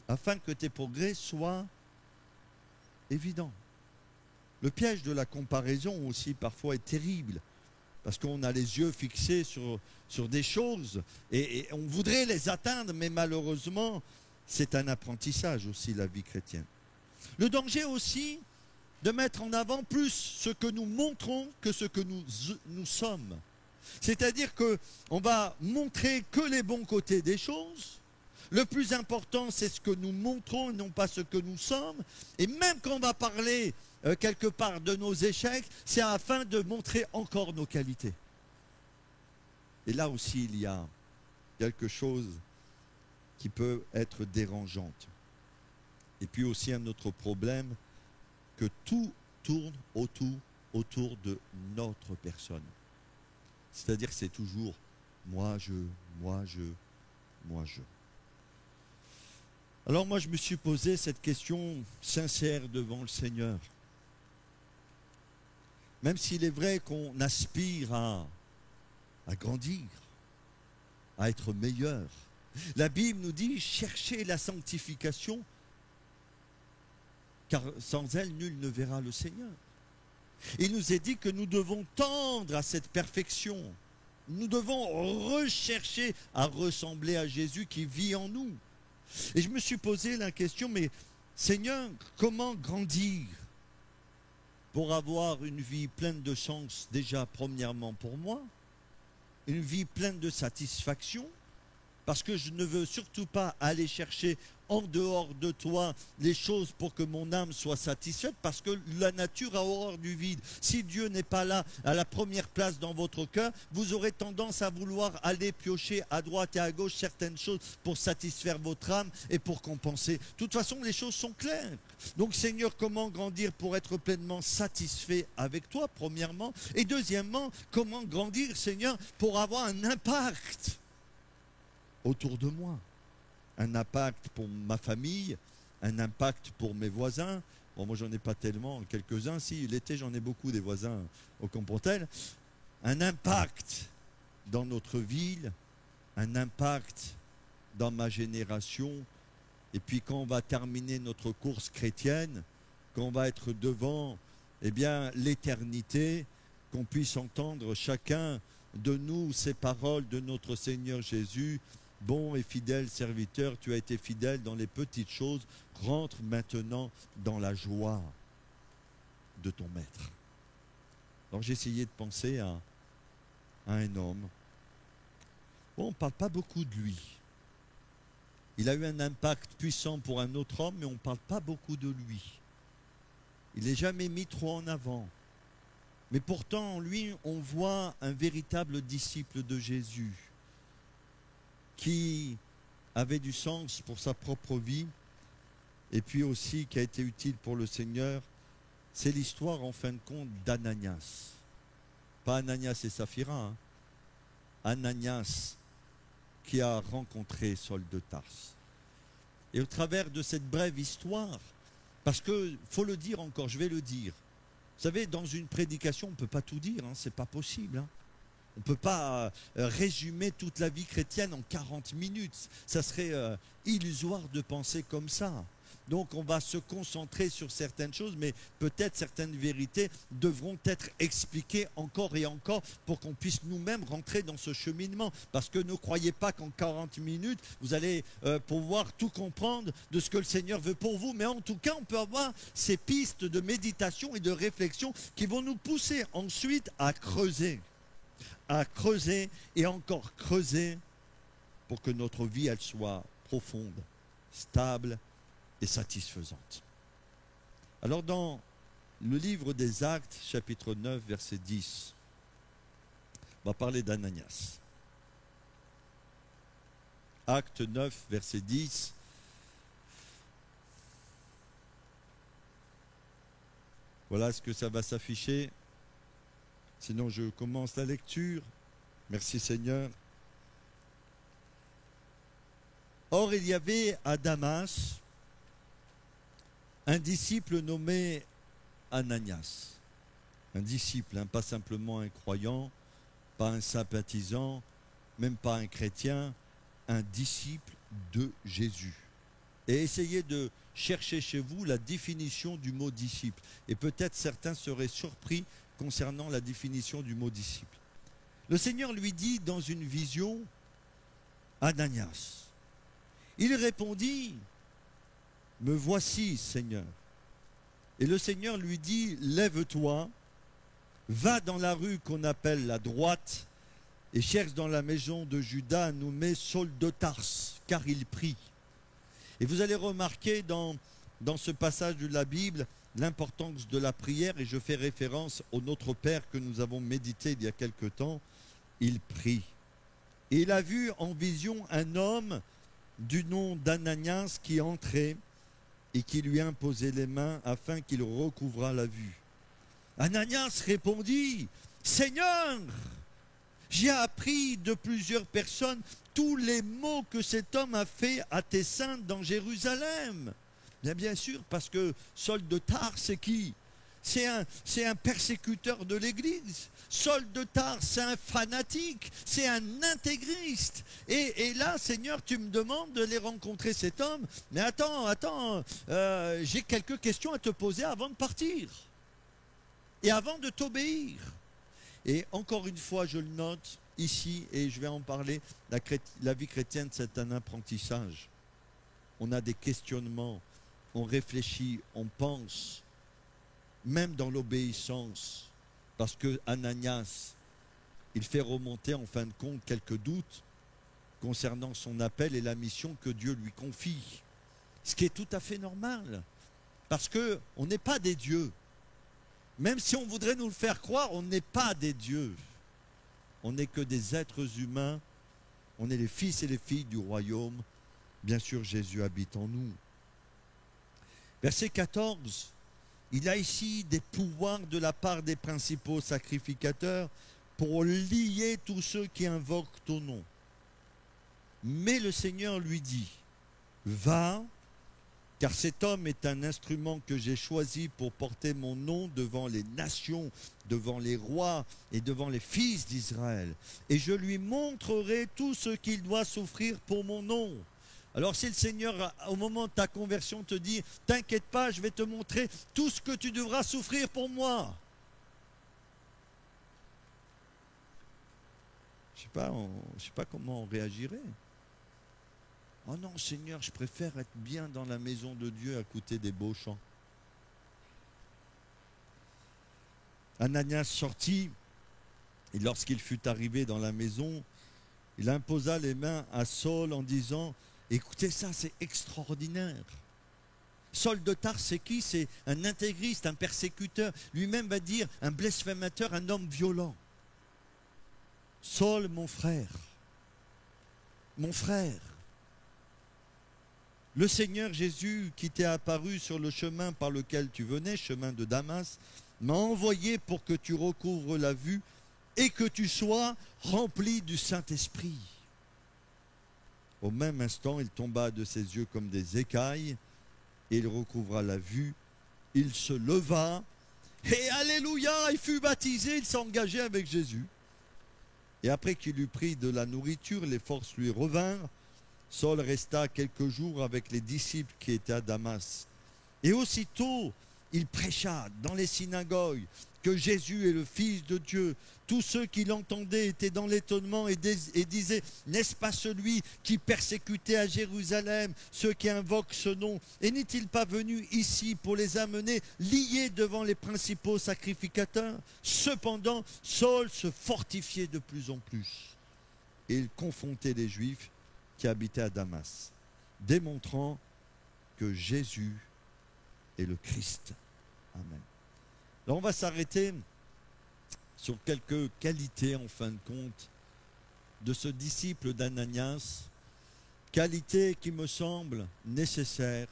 Afin que tes progrès soient évidents. Le piège de la comparaison aussi parfois est terrible, parce qu'on a les yeux fixés sur des choses, et on voudrait les atteindre, mais malheureusement, c'est un apprentissage aussi, la vie chrétienne. Le danger aussi, de mettre en avant plus ce que nous montrons que ce que nous sommes. C'est-à-dire qu'on va montrer que les bons côtés des choses. Le plus important, c'est ce que nous montrons et non pas ce que nous sommes. Et même quand on va parler quelque part de nos échecs, c'est afin de montrer encore nos qualités. Et là aussi, il y a quelque chose qui peut être dérangeante. Et puis aussi un autre problème, que tout tourne autour de notre personne. C'est-à-dire que c'est toujours moi, je. Alors moi, je me suis posé cette question sincère devant le Seigneur. Même s'il est vrai qu'on aspire à grandir, à être meilleur. La Bible nous dit, cherchez la sanctification, car sans elle, nul ne verra le Seigneur. Il nous est dit que nous devons tendre à cette perfection. Nous devons rechercher à ressembler à Jésus qui vit en nous. Et je me suis posé la question, mais Seigneur, comment grandir pour avoir une vie pleine de sens, déjà premièrement pour moi, une vie pleine de satisfaction, parce que je ne veux surtout pas aller chercher en dehors de toi les choses pour que mon âme soit satisfaite, parce que la nature a horreur du vide. Si Dieu n'est pas là à la première place dans votre cœur, vous aurez tendance à vouloir aller piocher à droite et à gauche certaines choses pour satisfaire votre âme et pour compenser. De toute façon, les choses sont claires. Donc Seigneur, comment grandir pour être pleinement satisfait avec toi, premièrement, et deuxièmement, comment grandir, Seigneur, pour avoir un impact autour de moi. Un impact pour ma famille, un impact pour mes voisins. Bon, moi, j'en ai pas tellement, quelques-uns. Si, l'été, j'en ai beaucoup des voisins au Compontel. Un impact dans notre ville, un impact dans ma génération. Et puis, quand on va terminer notre course chrétienne, quand on va être devant, eh bien, l'éternité, qu'on puisse entendre chacun de nous ces paroles de notre Seigneur Jésus. Bon et fidèle serviteur, tu as été fidèle dans les petites choses, rentre maintenant dans la joie de ton maître. Alors j'ai essayé de penser à un homme. Bon, on ne parle pas beaucoup de lui. Il a eu un impact puissant pour un autre homme, mais on ne parle pas beaucoup de lui. Il n'est jamais mis trop en avant. Mais pourtant, en lui, on voit un véritable disciple de Jésus, qui avait du sens pour sa propre vie et puis aussi qui a été utile pour le Seigneur, c'est l'histoire en fin de compte d'Ananias. Pas Ananias et Saphira, hein. Ananias qui a rencontré Saul de Tarse. Et au travers de cette brève histoire, parce que, faut le dire encore, je vais le dire. Vous savez, dans une prédication, on ne peut pas tout dire, hein, c'est pas possible. Hein. On ne peut pas résumer toute la vie chrétienne en 40 minutes. Ça serait illusoire de penser comme ça. Donc on va se concentrer sur certaines choses, mais peut-être certaines vérités devront être expliquées encore et encore pour qu'on puisse nous-mêmes rentrer dans ce cheminement. Parce que ne croyez pas qu'en 40 minutes, vous allez pouvoir tout comprendre de ce que le Seigneur veut pour vous. Mais en tout cas, on peut avoir ces pistes de méditation et de réflexion qui vont nous pousser ensuite à creuser et encore creuser pour que notre vie, elle soit profonde, stable et satisfaisante. Alors dans le livre des Actes, chapitre 9, verset 10, on va parler d'Ananias. Acte 9, verset 10. Voilà ce que ça va s'afficher. Sinon, je commence la lecture. Merci Seigneur. Or, il y avait à Damas un disciple nommé Ananias. Un disciple, hein, pas simplement un croyant, pas un sympathisant, même pas un chrétien, un disciple de Jésus. Et essayez de chercher chez vous la définition du mot disciple. Et peut-être certains seraient surpris concernant la définition du mot disciple. Le Seigneur lui dit dans une vision, Ananias. Il répondit, me voici, Seigneur. Et le Seigneur lui dit, lève-toi, va dans la rue qu'on appelle la droite et cherche dans la maison de Judas nommé Saul de Tarse, car il prie. Et vous allez remarquer dans ce passage de la Bible l'importance de la prière, et je fais référence au Notre Père que nous avons médité il y a quelque temps. Il prie. Et il a vu en vision un homme du nom d'Ananias qui entrait et qui lui imposait les mains afin qu'il recouvrât la vue. Ananias répondit, Seigneur, j'ai appris de plusieurs personnes tous les maux que cet homme a fait à tes saints dans Jérusalem. Bien sûr, parce que Saul de Tarse, c'est qui? C'est un persécuteur de l'Église. Saul de Tarse, c'est un fanatique, c'est un intégriste. Et là, Seigneur, tu me demandes de les rencontrer, cet homme. Mais attends, j'ai quelques questions à te poser avant de partir. Et avant de t'obéir. Et encore une fois, je le note ici, et je vais en parler, la vie chrétienne, c'est un apprentissage. On a des questionnements, on réfléchit, on pense, même dans l'obéissance, parce que Ananias, il fait remonter en fin de compte quelques doutes concernant son appel et la mission que Dieu lui confie. Ce qui est tout à fait normal, parce qu'on n'est pas des dieux. Même si on voudrait nous le faire croire, on n'est pas des dieux. On n'est que des êtres humains, on est les fils et les filles du royaume. Bien sûr, Jésus habite en nous. Verset 14, il a ici des pouvoirs de la part des principaux sacrificateurs pour lier tous ceux qui invoquent ton nom. Mais le Seigneur lui dit, va, car cet homme est un instrument que j'ai choisi pour porter mon nom devant les nations, devant les rois et devant les fils d'Israël. Et je lui montrerai tout ce qu'il doit souffrir pour mon nom. Alors si le Seigneur, au moment de ta conversion, te dit, t'inquiète pas, je vais te montrer tout ce que tu devras souffrir pour moi. Je sais pas comment on réagirait. Oh non, Seigneur, je préfère être bien dans la maison de Dieu à écouter des beaux chants. Ananias sortit, et lorsqu'il fut arrivé dans la maison, il imposa les mains à Saul en disant, écoutez ça, c'est extraordinaire. Saul de Tarse, c'est qui? C'est un intégriste, un persécuteur. Lui-même va dire un blasphémateur, un homme violent. Saul, mon frère, Le Seigneur Jésus qui t'est apparu sur le chemin par lequel tu venais, chemin de Damas, m'a envoyé pour que tu recouvres la vue et que tu sois rempli du Saint-Esprit. » Au même instant, il tomba de ses yeux comme des écailles et il recouvra la vue. Il se leva et alléluia, il fut baptisé, il s'engageait avec Jésus. Et après qu'il eut pris de la nourriture, les forces lui revinrent. Saul resta quelques jours avec les disciples qui étaient à Damas. Et aussitôt, il prêcha dans les synagogues que Jésus est le Fils de Dieu. Tous ceux qui l'entendaient étaient dans l'étonnement et disaient « N'est-ce pas celui qui persécutait à Jérusalem ceux qui invoquent ce nom? Et n'est-il pas venu ici pour les amener liés devant les principaux sacrificateurs ?» Cependant, Saul se fortifiait de plus en plus. Et il confrontait les Juifs qui habitaient à Damas, démontrant que Jésus est le Christ. Amen. Alors on va s'arrêter sur quelques qualités, en fin de compte, de ce disciple d'Ananias, qualités qui me semblent nécessaires,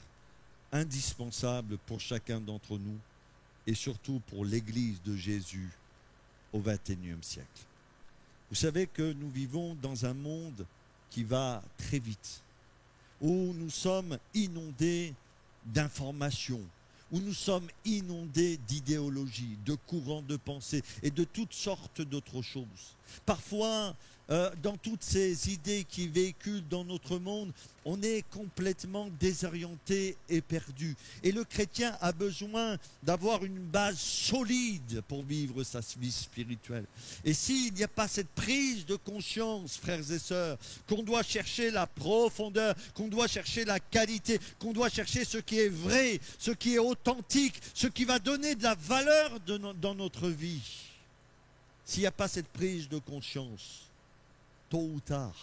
indispensables pour chacun d'entre nous et surtout pour l'Église de Jésus au XXIe siècle. Vous savez que nous vivons dans un monde qui va très vite, où nous sommes inondés d'informations, où nous sommes inondés d'idéologies, de courants de pensée et de toutes sortes d'autres choses. Parfois, dans toutes ces idées qui véhiculent dans notre monde, on est complètement désorienté et perdu. Et le chrétien a besoin d'avoir une base solide pour vivre sa vie spirituelle. Et s'il n'y a pas cette prise de conscience, frères et sœurs, qu'on doit chercher la profondeur, qu'on doit chercher la qualité, qu'on doit chercher ce qui est vrai, ce qui est authentique, ce qui va donner de la valeur dans notre vie, s'il n'y a pas cette prise de conscience, tôt ou tard,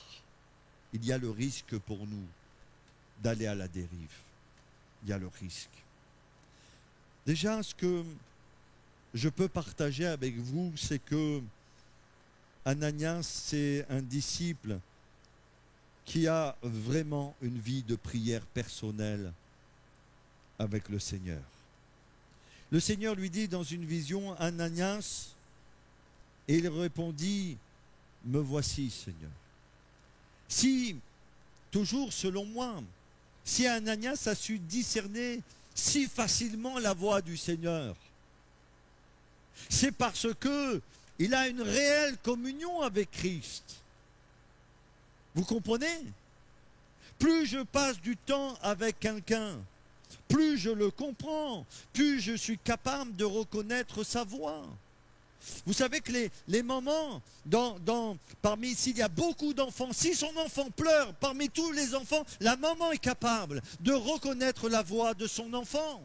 il y a le risque pour nous d'aller à la dérive. Il y a le risque. Déjà, ce que je peux partager avec vous, c'est que Ananias, c'est un disciple qui a vraiment une vie de prière personnelle avec le Seigneur. Le Seigneur lui dit dans une vision, Ananias, et il répondit, me voici, Seigneur. Si, toujours selon moi, si Ananias a su discerner si facilement la voix du Seigneur, c'est parce que il a une réelle communion avec Christ. Vous comprenez? Plus je passe du temps avec quelqu'un, plus je le comprends, plus je suis capable de reconnaître sa voix. Vous savez que les moments, parmi s'il y a beaucoup d'enfants, si son enfant pleure, parmi tous les enfants, la maman est capable de reconnaître la voix de son enfant.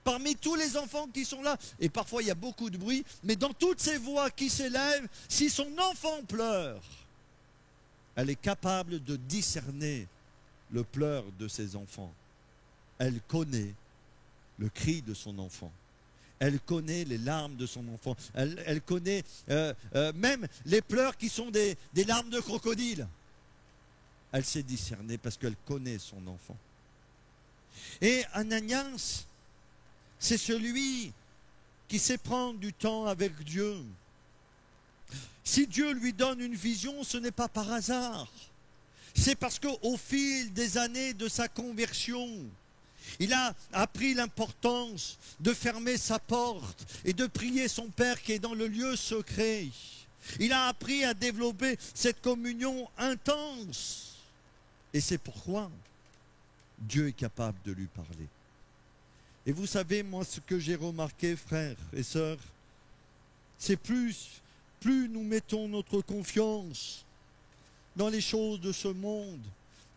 Parmi tous les enfants qui sont là, et parfois il y a beaucoup de bruit, mais dans toutes ces voix qui s'élèvent, si son enfant pleure, elle est capable de discerner le pleur de ses enfants. Elle connaît le cri de son enfant. Elle connaît les larmes de son enfant. Elle connaît même les pleurs qui sont des larmes de crocodile. Elle sait discerner parce qu'elle connaît son enfant. Et Ananias, c'est celui qui sait prendre du temps avec Dieu. Si Dieu lui donne une vision, ce n'est pas par hasard. C'est parce qu'au fil des années de sa conversion, il a appris l'importance de fermer sa porte et de prier son Père qui est dans le lieu secret. Il a appris à développer cette communion intense. Et c'est pourquoi Dieu est capable de lui parler. Et vous savez, moi, ce que j'ai remarqué, frères et sœurs, c'est plus nous mettons notre confiance dans les choses de ce monde,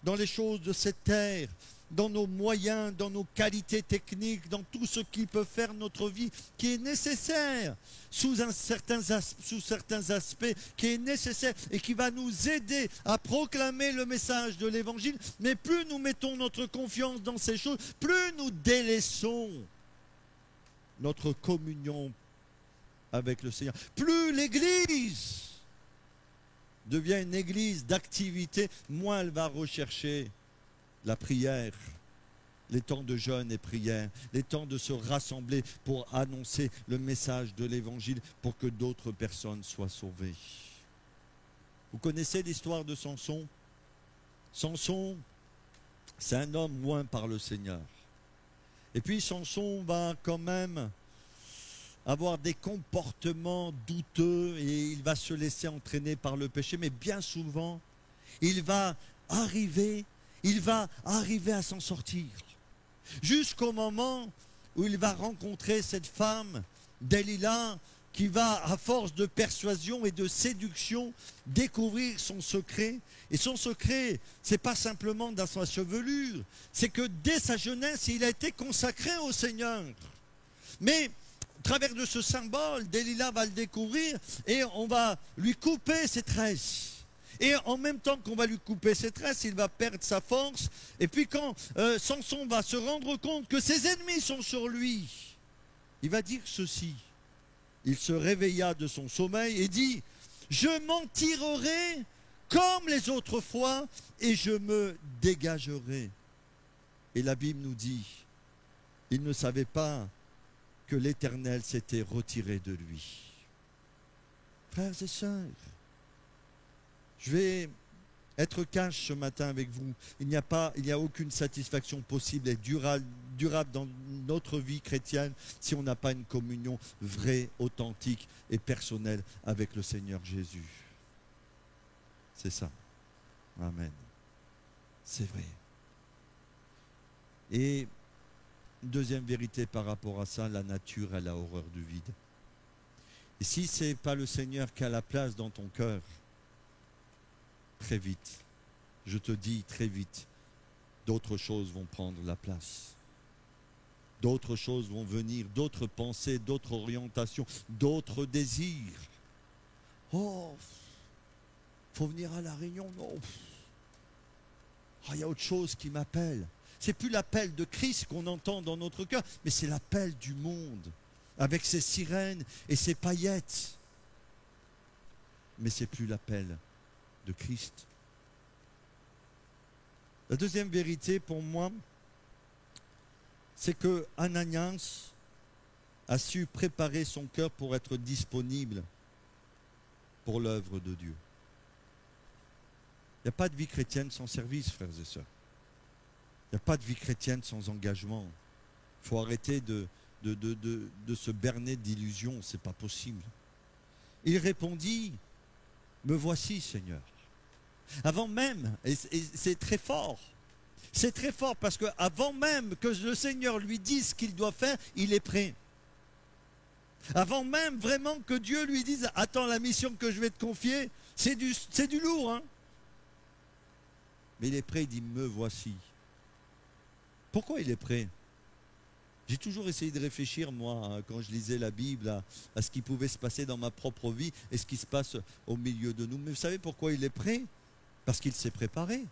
dans les choses de cette terre, dans nos moyens, dans nos qualités techniques, dans tout ce qui peut faire notre vie, qui est nécessaire, sous certains aspects, qui est nécessaire et qui va nous aider à proclamer le message de l'Évangile. Mais plus nous mettons notre confiance dans ces choses, plus nous délaissons notre communion avec le Seigneur. Plus l'Église devient une église d'activité, moins elle va rechercher la prière, les temps de jeûne et prière, les temps de se rassembler pour annoncer le message de l'Évangile pour que d'autres personnes soient sauvées. Vous connaissez l'histoire de Samson? Samson, c'est un homme loin par le Seigneur. Et puis Samson va quand même avoir des comportements douteux et il va se laisser entraîner par le péché, mais bien souvent, il va arriver à s'en sortir. Jusqu'au moment où il va rencontrer cette femme, Delilah, qui va, à force de persuasion et de séduction, découvrir son secret. Et son secret, c'est pas simplement dans sa chevelure, c'est que dès sa jeunesse, il a été consacré au Seigneur. Mais au travers de ce symbole, Delilah va le découvrir et on va lui couper ses tresses. Et en même temps qu'on va lui couper ses tresses, il va perdre sa force. Et puis quand Samson va se rendre compte que ses ennemis sont sur lui, il va dire ceci. Il se réveilla de son sommeil et dit « Je m'en tirerai comme les autres fois et je me dégagerai. » Et la Bible nous dit, il ne savait pas que l'Éternel s'était retiré de lui. Frères et sœurs, je vais être cash ce matin avec vous. Il n'y a aucune satisfaction possible et durable dans notre vie chrétienne si on n'a pas une communion vraie, authentique et personnelle avec le Seigneur Jésus. C'est ça. Amen. C'est vrai. Et une deuxième vérité par rapport à ça, la nature, elle a horreur du vide. Et si ce n'est pas le Seigneur qui a la place dans ton cœur, très vite, je te dis très vite, d'autres choses vont prendre la place. D'autres choses vont venir, d'autres pensées, d'autres orientations, d'autres désirs. Oh, faut venir à la réunion, non. Il y a autre chose qui m'appelle. C'est plus l'appel de Christ qu'on entend dans notre cœur, mais c'est l'appel du monde, avec ses sirènes et ses paillettes. Mais c'est plus l'appel de Christ. La deuxième vérité pour moi, c'est que Ananias a su préparer son cœur pour être disponible pour l'œuvre de Dieu. Il n'y a pas de vie chrétienne sans service, frères et sœurs. Il n'y a pas de vie chrétienne sans engagement. Il faut arrêter de se berner d'illusions, ce n'est pas possible. Il répondit, « Me voici, Seigneur. » Avant même, et c'est très fort, parce qu'avant même que le Seigneur lui dise ce qu'il doit faire, il est prêt. Avant même vraiment que Dieu lui dise, attends, la mission que je vais te confier, c'est du lourd, hein. Mais il est prêt, il dit, me voici. Pourquoi il est prêt? J'ai toujours essayé de réfléchir, moi, quand je lisais la Bible, à ce qui pouvait se passer dans ma propre vie et ce qui se passe au milieu de nous. Mais vous savez pourquoi il est prêt? Parce qu'il s'est préparé.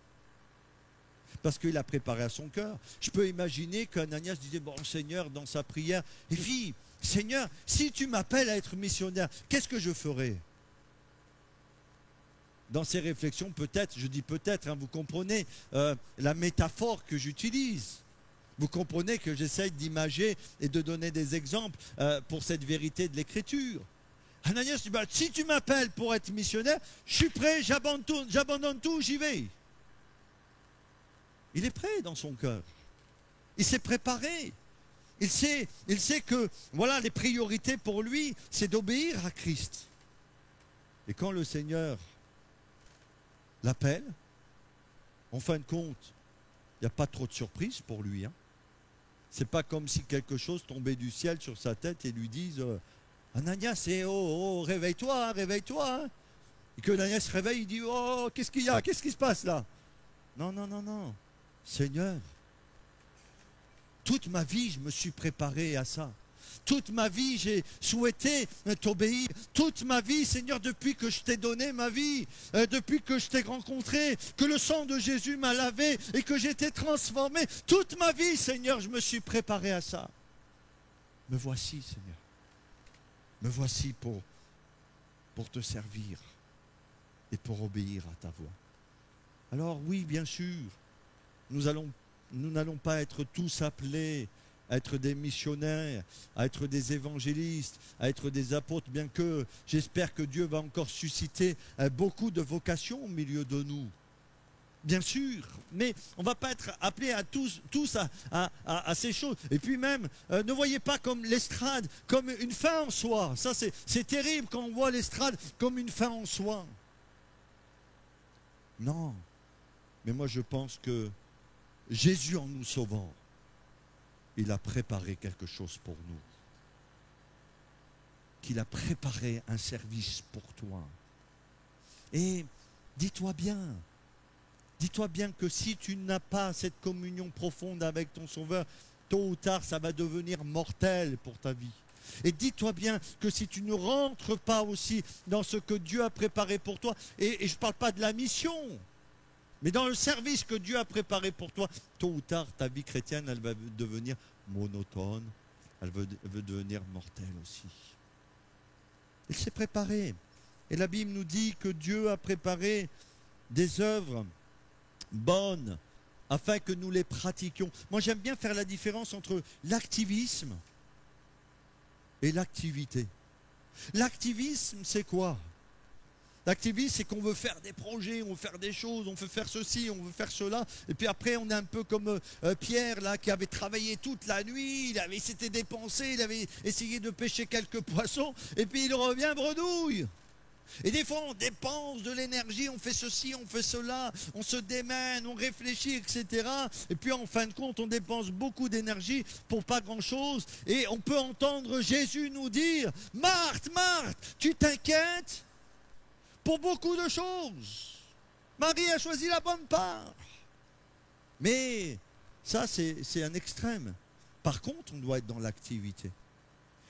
Parce qu'il a préparé à son cœur. Je peux imaginer qu'Ananias disait, bon, Seigneur, dans sa prière, et puis, Seigneur, si tu m'appelles à être missionnaire, qu'est-ce que je ferai? Dans ces réflexions, peut-être, je dis peut-être, hein, vous comprenez la métaphore que j'utilise. Vous comprenez que j'essaye d'imager et de donner des exemples pour cette vérité de l'Écriture. Ananias dit, bah, si tu m'appelles pour être missionnaire, je suis prêt, j'abandonne tout, j'y vais. Il est prêt dans son cœur. Il s'est préparé. Il sait que voilà, les priorités pour lui, c'est d'obéir à Christ. Et quand le Seigneur l'appelle, en fin de compte, il n'y a pas trop de surprise pour lui. Hein. C'est pas comme si quelque chose tombait du ciel sur sa tête et lui dise Ananias, réveille-toi, réveille-toi. Hein. Et que Ananias se réveille, il dit oh, qu'est-ce qu'il y a? Qu'est-ce qui se passe là? Non. Seigneur, toute ma vie, je me suis préparé à ça. Toute ma vie, j'ai souhaité t'obéir. Toute ma vie, Seigneur, depuis que je t'ai donné ma vie, depuis que je t'ai rencontré, que le sang de Jésus m'a lavé et que j'ai été transformé. Toute ma vie, Seigneur, je me suis préparé à ça. Me voici, Seigneur. Me voici pour te servir et pour obéir à ta voix. Alors oui, bien sûr, nous n'allons pas être tous appelés à être des missionnaires, à être des évangélistes, à être des apôtres, bien que j'espère que Dieu va encore susciter beaucoup de vocations au milieu de nous. Bien sûr, mais on ne va pas être appelés à tous à ces choses. Et puis même, ne voyez pas comme l'estrade, comme une fin en soi. Ça, c'est terrible quand on voit l'estrade comme une fin en soi. Non, mais moi je pense que Jésus, en nous sauvant, il a préparé quelque chose pour nous. Qu'il a préparé un service pour toi. Et dis-toi bien que si tu n'as pas cette communion profonde avec ton Sauveur, tôt ou tard, ça va devenir mortel pour ta vie. Et dis-toi bien que si tu ne rentres pas aussi dans ce que Dieu a préparé pour toi, et je ne parle pas de la mission, mais dans le service que Dieu a préparé pour toi, tôt ou tard, ta vie chrétienne, elle va devenir monotone, elle va devenir mortelle aussi. Il s'est préparé. Et la Bible nous dit que Dieu a préparé des œuvres bonnes afin que nous les pratiquions. Moi, j'aime bien faire la différence entre l'activisme et l'activité. L'activisme, c'est quoi ? L'activisme, c'est qu'on veut faire des projets, on veut faire des choses, on veut faire ceci, on veut faire cela. Et puis après, on est un peu comme Pierre, là, qui avait travaillé toute la nuit, il s'était dépensé, il avait essayé de pêcher quelques poissons, et puis il revient bredouille. Et des fois, on dépense de l'énergie, on fait ceci, on fait cela, on se démène, on réfléchit, etc. Et puis, en fin de compte, on dépense beaucoup d'énergie pour pas grand-chose. Et on peut entendre Jésus nous dire, « Marthe, Marthe, tu t'inquiètes ? Pour beaucoup de choses. Marie a choisi la bonne part. » Mais ça, c'est un extrême. Par contre, on doit être dans l'activité.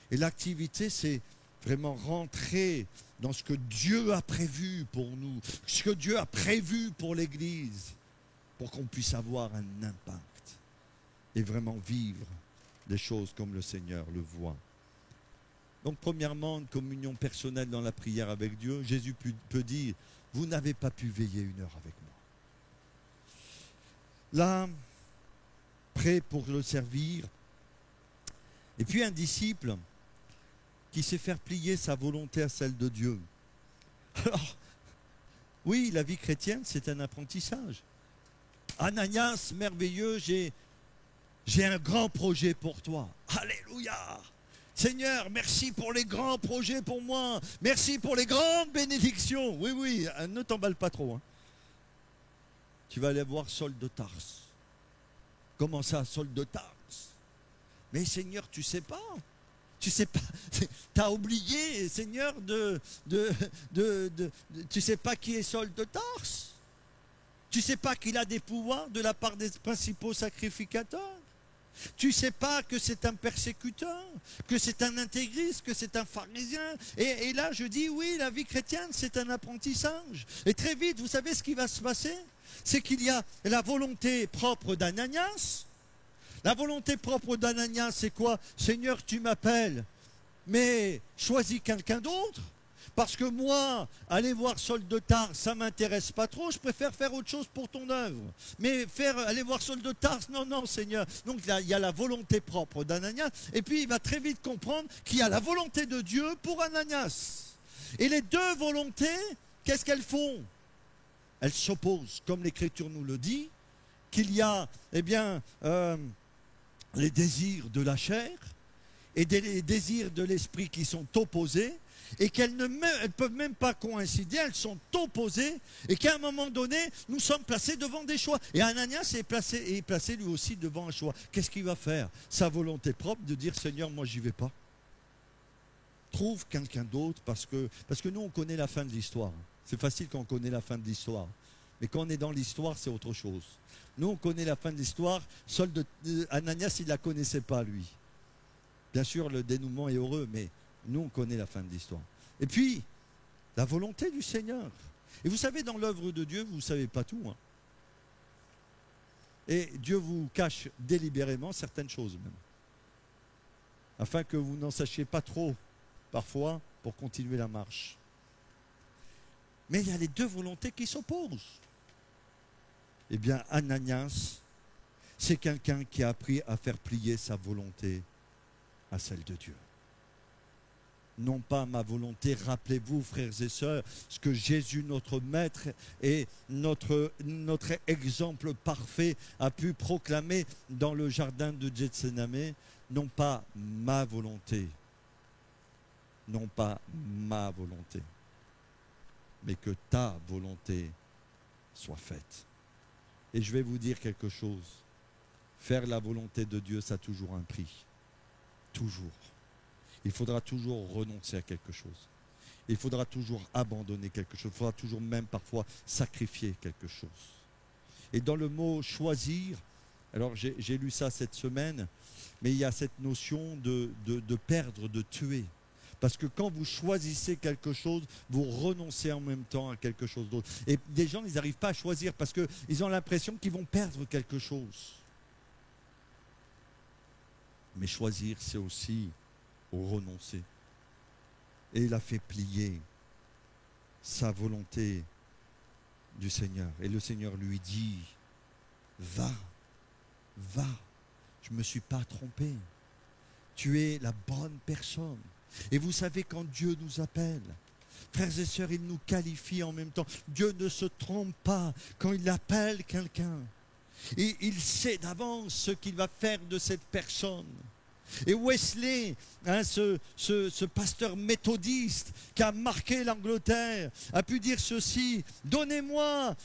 Et l'activité, c'est vraiment rentrer dans ce que Dieu a prévu pour nous, ce que Dieu a prévu pour l'Église, pour qu'on puisse avoir un impact et vraiment vivre des choses comme le Seigneur le voit. Donc, premièrement, une communion personnelle dans la prière avec Dieu. Jésus peut dire, vous n'avez pas pu veiller une heure avec moi. Là, prêt pour le servir. Et puis un disciple qui sait faire plier sa volonté à celle de Dieu. Alors, oui, la vie chrétienne, c'est un apprentissage. Ananias, merveilleux, j'ai un grand projet pour toi. Alléluia! Seigneur, merci pour les grands projets pour moi. Merci pour les grandes bénédictions. Oui, ne t'emballe pas trop. Hein. Tu vas aller voir Saul de Tarse. Comment ça, Saul de Tarse? Mais Seigneur, tu sais pas. Tu as oublié, Seigneur, tu sais pas qui est Saul de Tarse. Tu sais pas qu'il a des pouvoirs de la part des principaux sacrificateurs. Tu sais pas que c'est un persécuteur, que c'est un intégriste, que c'est un pharisien. Et là, je dis, oui, la vie chrétienne, c'est un apprentissage. Et très vite, vous savez ce qui va se passer? C'est qu'il y a la volonté propre d'Ananias. La volonté propre d'Ananias, c'est quoi? Seigneur, tu m'appelles, mais choisis quelqu'un d'autre. Parce que moi, aller voir Saul de Tarse, ça ne m'intéresse pas trop, je préfère faire autre chose pour ton œuvre. Mais aller voir Saul de Tarse, non, Seigneur. Donc il y a la volonté propre d'Ananias, et puis il va très vite comprendre qu'il y a la volonté de Dieu pour Ananias. Et les deux volontés, qu'est-ce qu'elles font? Elles s'opposent, comme l'Écriture nous le dit, qu'il y a, les désirs de la chair et les désirs de l'esprit qui sont opposés, et qu'elles ne peuvent même pas coïncider, elles sont opposées, et qu'à un moment donné, nous sommes placés devant des choix. Et Ananias est placé lui aussi devant un choix. Qu'est-ce qu'il va faire? Sa volonté propre de dire, Seigneur, moi j'y vais pas. Trouve quelqu'un d'autre, parce que nous on connaît la fin de l'histoire. C'est facile quand on connaît la fin de l'histoire. Mais quand on est dans l'histoire, c'est autre chose. Nous on connaît la fin de l'histoire. Ananias, il ne la connaissait pas lui. Bien sûr, le dénouement est heureux, mais nous, on connaît la fin de l'histoire. Et puis, la volonté du Seigneur. Et vous savez, dans l'œuvre de Dieu, vous ne savez pas tout. Hein. Et Dieu vous cache délibérément certaines choses même. Afin que vous n'en sachiez pas trop, parfois, pour continuer la marche. Mais il y a les deux volontés qui s'opposent. Eh bien, Ananias c'est quelqu'un qui a appris à faire plier sa volonté à celle de Dieu. Non pas ma volonté, rappelez-vous frères et sœurs, ce que Jésus notre Maître et notre exemple parfait a pu proclamer dans le jardin de Gethsémani, non pas ma volonté, non pas ma volonté, mais que ta volonté soit faite. Et je vais vous dire quelque chose, faire la volonté de Dieu, ça a toujours un prix, toujours. Il faudra toujours renoncer à quelque chose. Il faudra toujours abandonner quelque chose. Il faudra toujours même parfois sacrifier quelque chose. Et dans le mot choisir, alors j'ai lu ça cette semaine, mais il y a cette notion de perdre, de tuer. Parce que quand vous choisissez quelque chose, vous renoncez en même temps à quelque chose d'autre. Et des gens, ils n'arrivent pas à choisir parce qu'ils ont l'impression qu'ils vont perdre quelque chose. Mais choisir, c'est aussi renoncer. Et il a fait plier sa volonté du Seigneur. Et le Seigneur lui dit, va, je ne me suis pas trompé. Tu es la bonne personne. Et vous savez, quand Dieu nous appelle, frères et sœurs, il nous qualifie en même temps. Dieu ne se trompe pas quand il appelle quelqu'un. Et il sait d'avance ce qu'il va faire de cette personne. Et Wesley, ce pasteur méthodiste qui a marqué l'Angleterre, a pu dire ceci: donnez-moi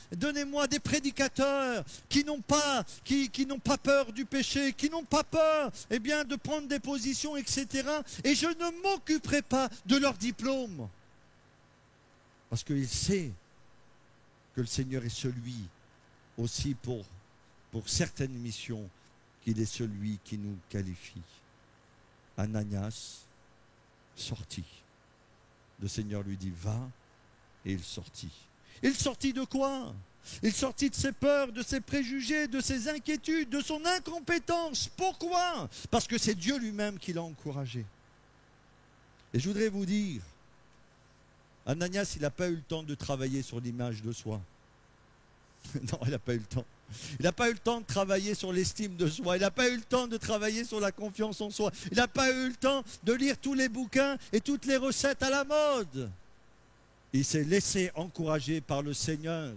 des prédicateurs qui n'ont pas peur du péché, qui n'ont pas peur de prendre des positions, etc. Et je ne m'occuperai pas de leur diplôme. Parce qu'il sait que le Seigneur est celui aussi pour certaines missions, qu'il est celui qui nous qualifie. Ananias sortit. Le Seigneur lui dit, va, et il sortit. Il sortit de quoi? Il sortit de ses peurs, de ses préjugés, de ses inquiétudes, de son incompétence. Pourquoi? Parce que c'est Dieu lui-même qui l'a encouragé. Et je voudrais vous dire, Ananias, il n'a pas eu le temps de travailler sur l'image de soi. Non, il n'a pas eu le temps. Il n'a pas eu le temps de travailler sur l'estime de soi. Il n'a pas eu le temps de travailler sur la confiance en soi. Il n'a pas eu le temps de lire tous les bouquins et toutes les recettes à la mode. Il s'est laissé encourager par le Seigneur.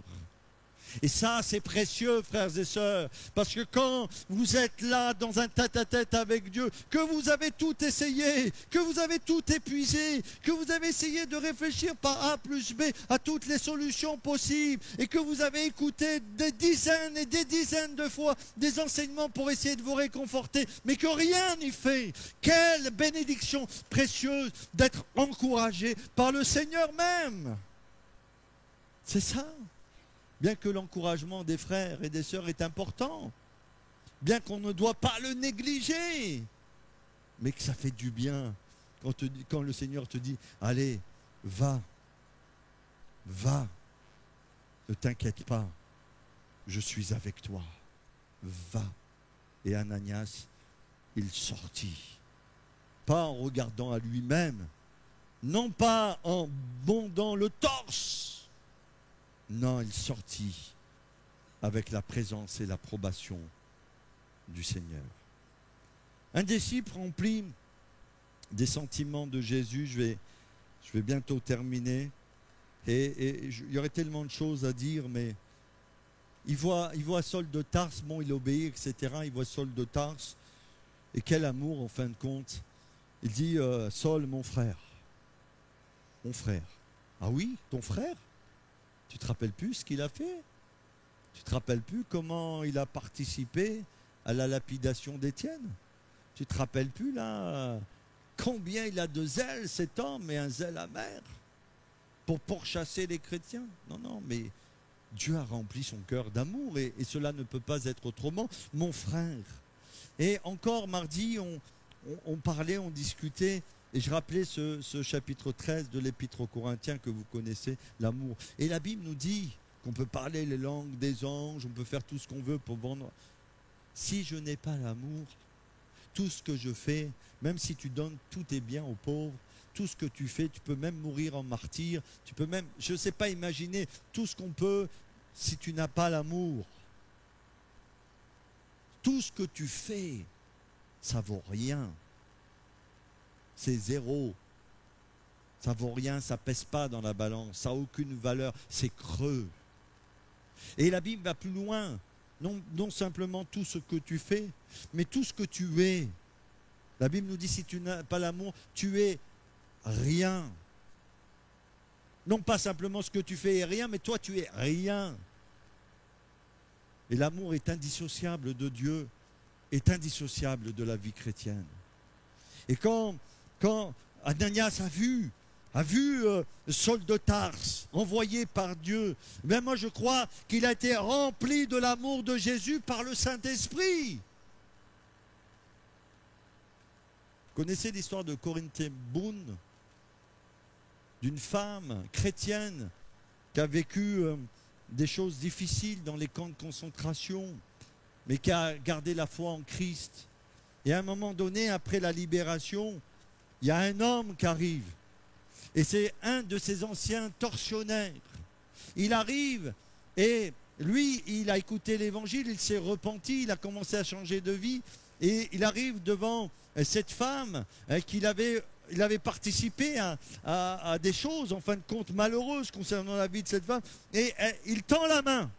Et ça, c'est précieux, frères et sœurs, parce que quand vous êtes là dans un tête-à-tête avec Dieu, que vous avez tout essayé, que vous avez tout épuisé, que vous avez essayé de réfléchir par A plus B à toutes les solutions possibles, et que vous avez écouté des dizaines et des dizaines de fois des enseignements pour essayer de vous réconforter, mais que rien n'y fait. Quelle bénédiction précieuse d'être encouragé par le Seigneur même. C'est ça. Bien que l'encouragement des frères et des sœurs est important, bien qu'on ne doit pas le négliger, mais que ça fait du bien quand le Seigneur te dit, allez, va, ne t'inquiète pas, je suis avec toi, va. Et Ananias, il sortit, pas en regardant à lui-même, non pas en bondant le torse. Non, il sortit avec la présence et l'approbation du Seigneur. Un disciple rempli des sentiments de Jésus, je vais bientôt terminer, et il y aurait tellement de choses à dire, mais il voit Saul de Tarse, bon, il obéit, etc. Il voit Saul de Tarse, et quel amour en fin de compte. Il dit, Saul, mon frère. Ah oui, ton frère? Tu ne te rappelles plus ce qu'il a fait? Tu ne te rappelles plus comment il a participé à la lapidation d'Étienne? Tu ne te rappelles plus là combien il a de zèle cet homme, et un zèle amer pour pourchasser les chrétiens? Non, mais Dieu a rempli son cœur d'amour, et cela ne peut pas être autrement. Mon frère. Et encore mardi, on parlait, on discutait. Et je rappelais ce chapitre 13 de l'Épître aux Corinthiens que vous connaissez, l'amour. Et la Bible nous dit qu'on peut parler les langues des anges, on peut faire tout ce qu'on veut pour vendre. Si je n'ai pas l'amour, tout ce que je fais, même si tu donnes tous tes biens aux pauvres, tout ce que tu fais, tu peux même mourir en martyr, tu peux même, je ne sais pas imaginer tout ce qu'on peut si tu n'as pas l'amour. tout ce que tu fais, ça vaut rien. C'est zéro. Ça vaut rien, ça pèse pas dans la balance, ça n'a aucune valeur, c'est creux. Et la Bible va plus loin. Non simplement tout ce que tu fais, mais tout ce que tu es. La Bible nous dit, si tu n'as pas l'amour, tu es rien. Non pas simplement ce que tu fais est rien, mais toi tu es rien. Et l'amour est indissociable de Dieu, est indissociable de la vie chrétienne. Et quand Ananias a vu Saul de Tarse, envoyé par Dieu, ben moi je crois qu'il a été rempli de l'amour de Jésus par le Saint-Esprit. Vous connaissez l'histoire de Corinne Boone, d'une femme chrétienne qui a vécu des choses difficiles dans les camps de concentration, mais qui a gardé la foi en Christ. Et à un moment donné, après la libération, il y a un homme qui arrive. Et c'est un de ces anciens tortionnaires. Il arrive et lui, il a écouté l'évangile, il s'est repenti, il a commencé à changer de vie. Et il arrive devant cette femme il avait participé à des choses, en fin de compte, malheureuses concernant la vie de cette femme. Et il tend la main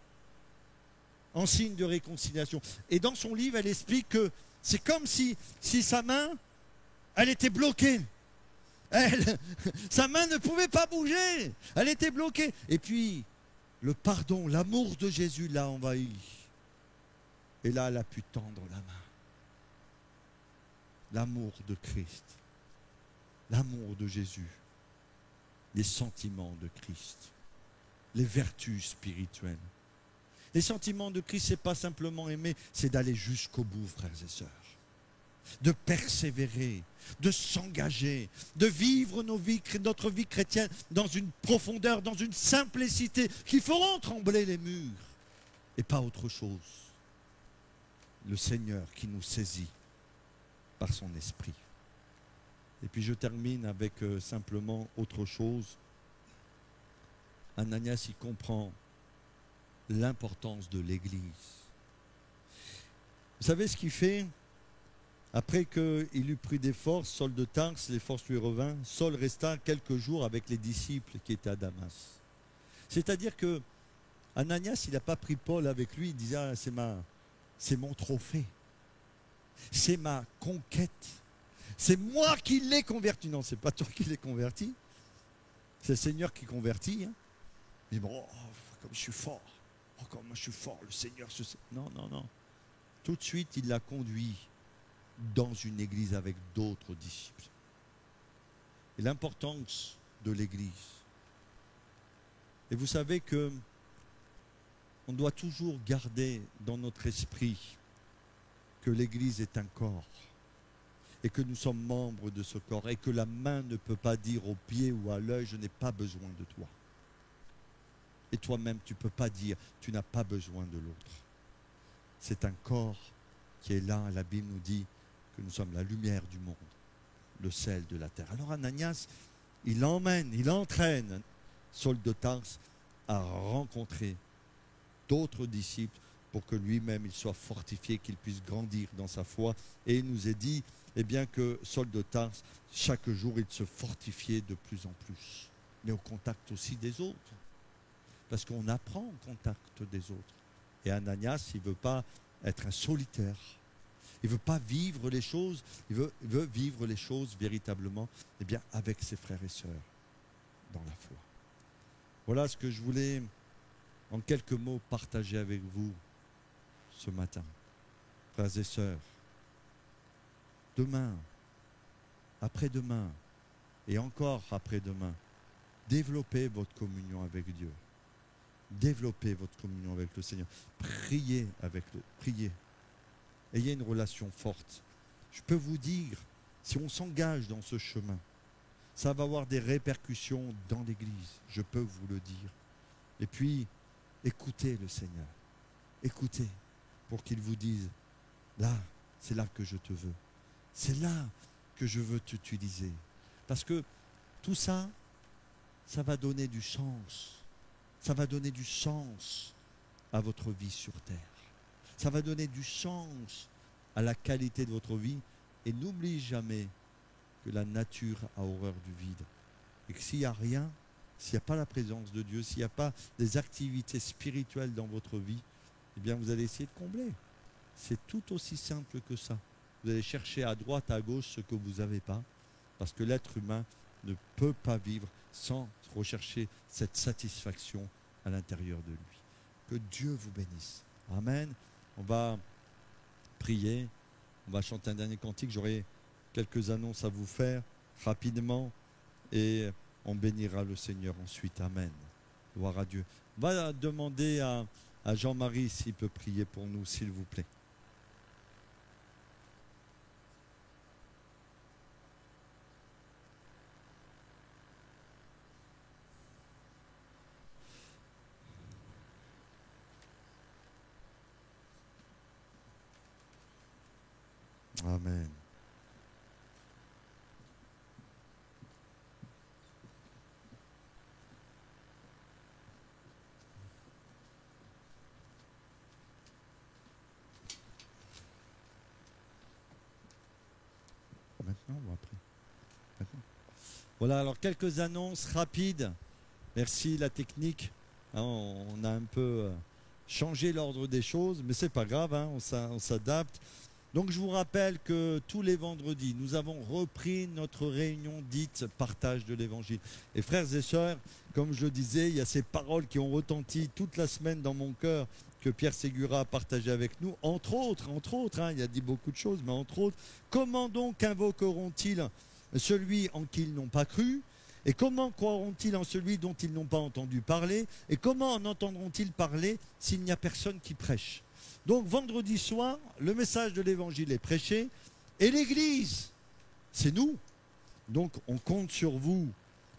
en signe de réconciliation. Et dans son livre, elle explique que c'est comme si sa main, elle était bloquée. Sa main ne pouvait pas bouger. Elle était bloquée. Et puis, le pardon, l'amour de Jésus l'a envahi. Et là, elle a pu tendre la main. L'amour de Christ. L'amour de Jésus. Les sentiments de Christ. Les vertus spirituelles. Les sentiments de Christ, ce n'est pas simplement aimer, c'est d'aller jusqu'au bout, frères et sœurs. De persévérer, de s'engager, de vivre notre vie chrétienne dans une profondeur, dans une simplicité qui feront trembler les murs et pas autre chose. Le Seigneur qui nous saisit par son esprit. Et puis je termine avec simplement autre chose. Ananias, il comprend l'importance de l'Église. Vous savez ce qu'il fait? Après qu'il eut pris des forces, Saul de Tarse, les forces lui revinrent, Saul resta quelques jours avec les disciples qui étaient à Damas. C'est-à-dire que Ananias, il n'a pas pris Paul avec lui, il disait ah, c'est mon trophée, c'est ma conquête, c'est moi qui l'ai converti. Non, c'est pas toi qui l'ai converti, c'est le Seigneur qui convertit. Hein. Mais bon, comme je suis fort, comme moi je suis fort, le Seigneur se... Non. Tout de suite, il l'a conduit dans une église avec d'autres disciples. Et l'importance de l'église. Et vous savez que on doit toujours garder dans notre esprit que l'église est un corps et que nous sommes membres de ce corps et que la main ne peut pas dire au pied ou à l'œil je n'ai pas besoin de toi. Et toi-même tu ne peux pas dire tu n'as pas besoin de l'autre. C'est un corps qui est là. La Bible nous dit que nous sommes la lumière du monde, le sel de la terre. Alors Ananias, il entraîne Saul de Tarse à rencontrer d'autres disciples pour que lui-même il soit fortifié, qu'il puisse grandir dans sa foi. Et il nous est dit que Saul de Tarse, chaque jour, il se fortifiait de plus en plus. Mais au contact aussi des autres. Parce qu'on apprend au contact des autres. Et Ananias, il ne veut pas être un solitaire. Il ne veut pas vivre les choses, il veut vivre les choses véritablement avec ses frères et sœurs dans la foi. Voilà ce que je voulais en quelques mots partager avec vous ce matin. Frères et sœurs, demain, après-demain et encore après-demain, développez votre communion avec Dieu. Développez votre communion avec le Seigneur. Priez avec lui. Priez. Ayez une relation forte. Je peux vous dire, si on s'engage dans ce chemin, ça va avoir des répercussions dans l'Église. Je peux vous le dire. Et puis, écoutez le Seigneur. Écoutez pour qu'il vous dise, là, c'est là que je te veux. C'est là que je veux t'utiliser. Parce que tout ça, ça va donner du sens. Ça va donner du sens à votre vie sur terre. Ça va donner du sens à la qualité de votre vie. Et n'oubliez jamais que la nature a horreur du vide. Et que s'il n'y a rien, s'il n'y a pas la présence de Dieu, s'il n'y a pas des activités spirituelles dans votre vie, eh bien vous allez essayer de combler. C'est tout aussi simple que ça. Vous allez chercher à droite, à gauche ce que vous n'avez pas, parce que l'être humain ne peut pas vivre sans rechercher cette satisfaction à l'intérieur de lui. Que Dieu vous bénisse. Amen. On va prier, on va chanter un dernier cantique. J'aurai quelques annonces à vous faire rapidement et on bénira le Seigneur ensuite. Amen. Gloire à Dieu. On va demander à Jean-Marie s'il peut prier pour nous, s'il vous plaît. Amen. Maintenant ou après? Maintenant. Voilà, alors quelques annonces rapides. Merci la technique. Hein, on a un peu changé l'ordre des choses, mais c'est pas grave, hein, on s'adapte. Donc je vous rappelle que tous les vendredis, nous avons repris notre réunion dite partage de l'évangile. Et frères et sœurs, comme je le disais, il y a ces paroles qui ont retenti toute la semaine dans mon cœur que Pierre Ségura a partagé avec nous. Entre autres, hein, il a dit beaucoup de choses, mais entre autres, comment donc invoqueront-ils celui en qui ils n'ont pas cru? Et comment croiront-ils en celui dont ils n'ont pas entendu parler? Et comment en entendront-ils parler s'il n'y a personne qui prêche? Donc vendredi soir, le message de l'évangile est prêché et l'église, c'est nous. Donc on compte sur vous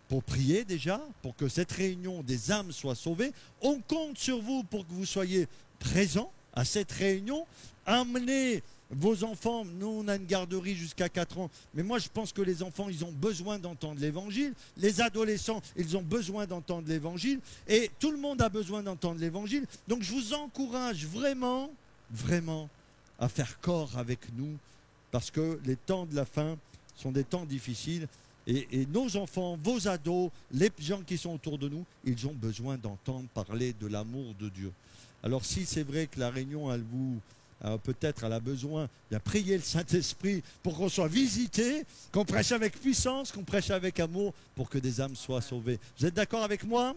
pour prier déjà, pour que cette réunion des âmes soit sauvée. On compte sur vous pour que vous soyez présents à cette réunion. Amenez vos enfants. Nous, on a une garderie jusqu'à 4 ans. Mais moi, je pense que les enfants, ils ont besoin d'entendre l'évangile. Les adolescents, ils ont besoin d'entendre l'évangile. Et tout le monde a besoin d'entendre l'évangile. Donc, je vous encourage vraiment, vraiment à faire corps avec nous. Parce que les temps de la fin sont des temps difficiles. Et nos enfants, vos ados, les gens qui sont autour de nous, ils ont besoin d'entendre parler de l'amour de Dieu. Alors, si c'est vrai que la réunion, elle vous... peut-être elle a besoin de prier le Saint-Esprit pour qu'on soit visité, qu'on prêche avec puissance, qu'on prêche avec amour pour que des âmes soient sauvées. Vous êtes d'accord avec moi?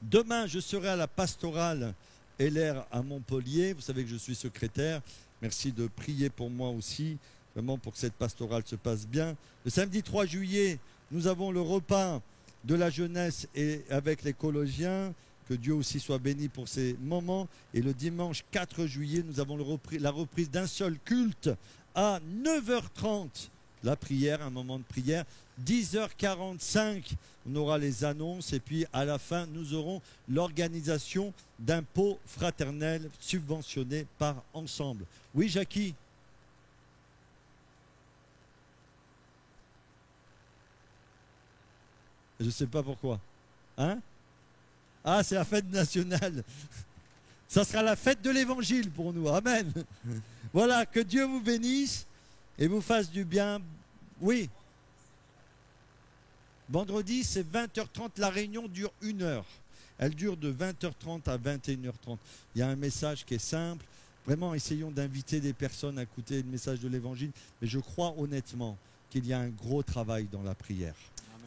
Demain, je serai à la pastorale LR à Montpellier. Vous savez que je suis secrétaire. Merci de prier pour moi aussi, vraiment pour que cette pastorale se passe bien. Le samedi 3 juillet, nous avons le repas de la jeunesse et avec les collégiens. Que Dieu aussi soit béni pour ces moments. Et le dimanche 4 juillet, nous avons la reprise d'un seul culte à 9h30. La prière, un moment de prière. 10h45, on aura les annonces. Et puis à la fin, nous aurons l'organisation d'un pot fraternel subventionné par Ensemble. Oui, Jackie? Je ne sais pas pourquoi. Hein? Ah, c'est la fête nationale. Ça sera la fête de l'évangile pour nous. Amen. Voilà, que Dieu vous bénisse et vous fasse du bien. Oui. Vendredi, c'est 20h30. La réunion dure 1 heure. Elle dure de 20h30 à 21h30. Il y a un message qui est simple. Vraiment, essayons d'inviter des personnes à écouter le message de l'évangile. Mais je crois honnêtement qu'il y a un gros travail dans la prière.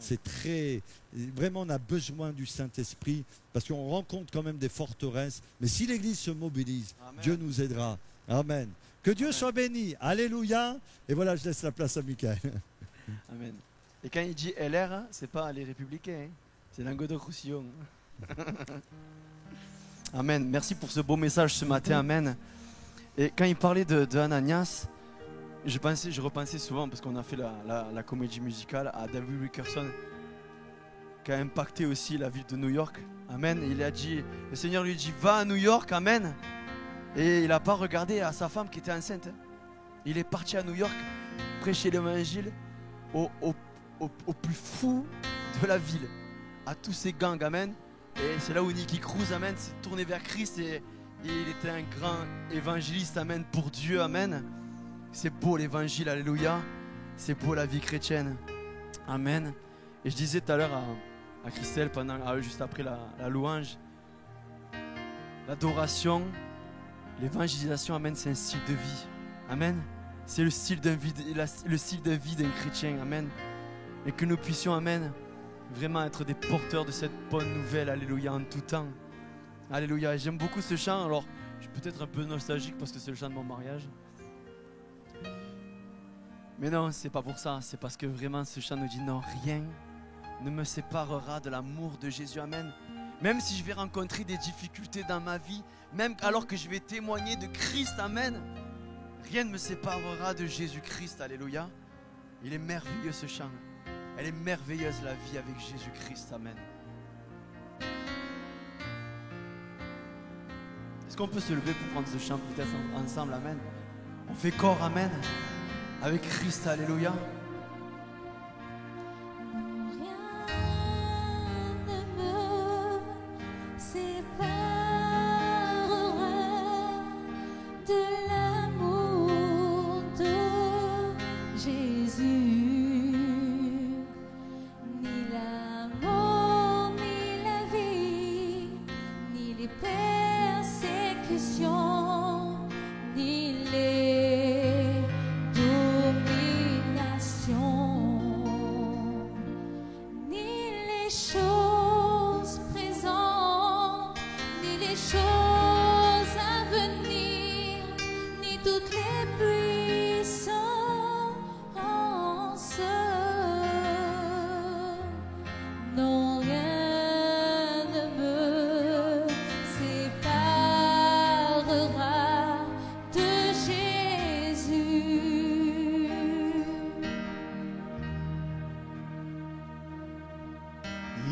C'est très... Vraiment, on a besoin du Saint-Esprit parce qu'on rencontre quand même des forteresses. Mais si l'Église se mobilise, Amen. Dieu nous aidera. Amen. Que Dieu soit béni. Alléluia. Et voilà, je laisse la place à Michael. Amen. Et quand il dit LR, c'est pas les Républicains, hein. C'est Languedoc-Roussillon. Amen. Merci pour ce beau message ce matin. Amen. Et quand il parlait de Ananias, je repensais souvent, parce qu'on a fait la comédie musicale, à David Wilkerson, qui a impacté aussi la ville de New York. Amen. Il a dit, le Seigneur lui dit, va à New York, amen. Et il n'a pas regardé à sa femme qui était enceinte. Il est parti à New York, prêcher l'évangile au plus fou de la ville, à tous ces gangs, amen. Et c'est là où Nicky Cruz, amen, s'est tourné vers Christ et il était un grand évangéliste, amen, pour Dieu, amen. C'est beau l'évangile, alléluia. C'est beau la vie chrétienne, amen. Et je disais tout à l'heure à Christelle, juste après la louange, l'adoration, l'évangélisation, amen, c'est un style de vie, amen. C'est le style de vie d'un chrétien, amen. Et que nous puissions, amen, vraiment être des porteurs de cette bonne nouvelle, alléluia, en tout temps. Alléluia. J'aime beaucoup ce chant. Alors, je suis peut-être un peu nostalgique parce que c'est le chant de mon mariage. Mais non, c'est pas pour ça. C'est parce que vraiment ce chant nous dit non, rien ne me séparera de l'amour de Jésus, amen. Même si je vais rencontrer des difficultés dans ma vie, même alors que je vais témoigner de Christ, amen, rien ne me séparera de Jésus-Christ, alléluia. Il est merveilleux ce chant. Elle est merveilleuse la vie avec Jésus-Christ, amen. Est-ce qu'on peut se lever pour prendre ce chant peut-être ensemble, amen. On fait corps, amen, avec Christ, alléluia.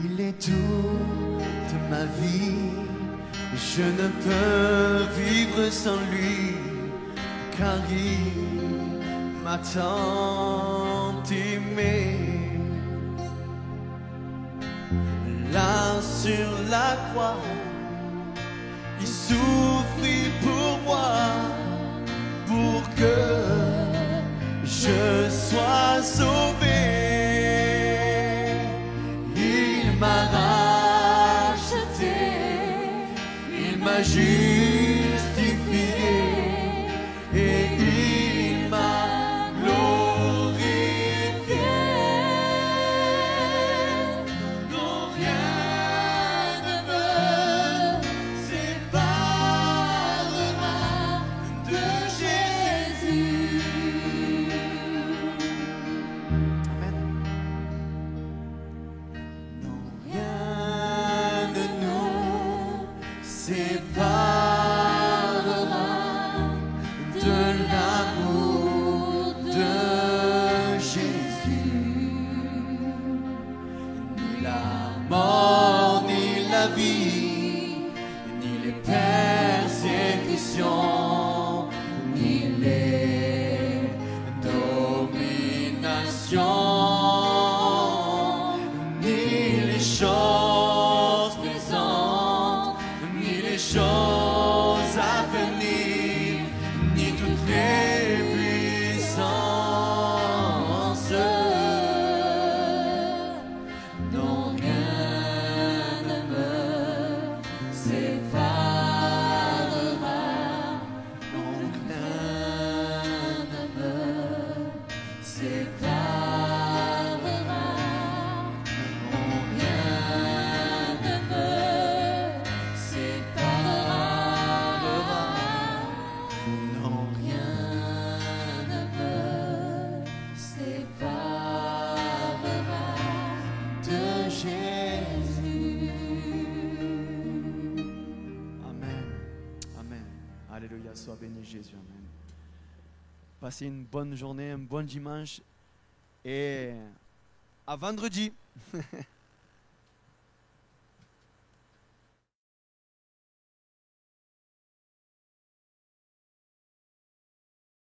Il est tout de ma vie, je ne peux vivre sans lui, car il m'a tant aimé. Là sur la croix, il souffrit pour moi, pour que je sois sauvé. Il m'a racheté, il m'a justifié et il m'a glorifié. Non, rien ne me séparera de Jésus. Amen. Non, rien ne nous séparera de l'amour de Jésus. Ni la mort, ni la vie, ni les persécutions, ni les dominations, ni les choses présentes, ni les choses à venir, ni toutes les puissances. Non, rien ne me séparera. Non, rien ne me séparera. Non, rien ne me séparera. Non, rien ne me séparera de Jésus. Amen. Amen. Alléluia. Sois béni Jésus. Amen. Passez une bonne journée, un bon dimanche et à vendredi.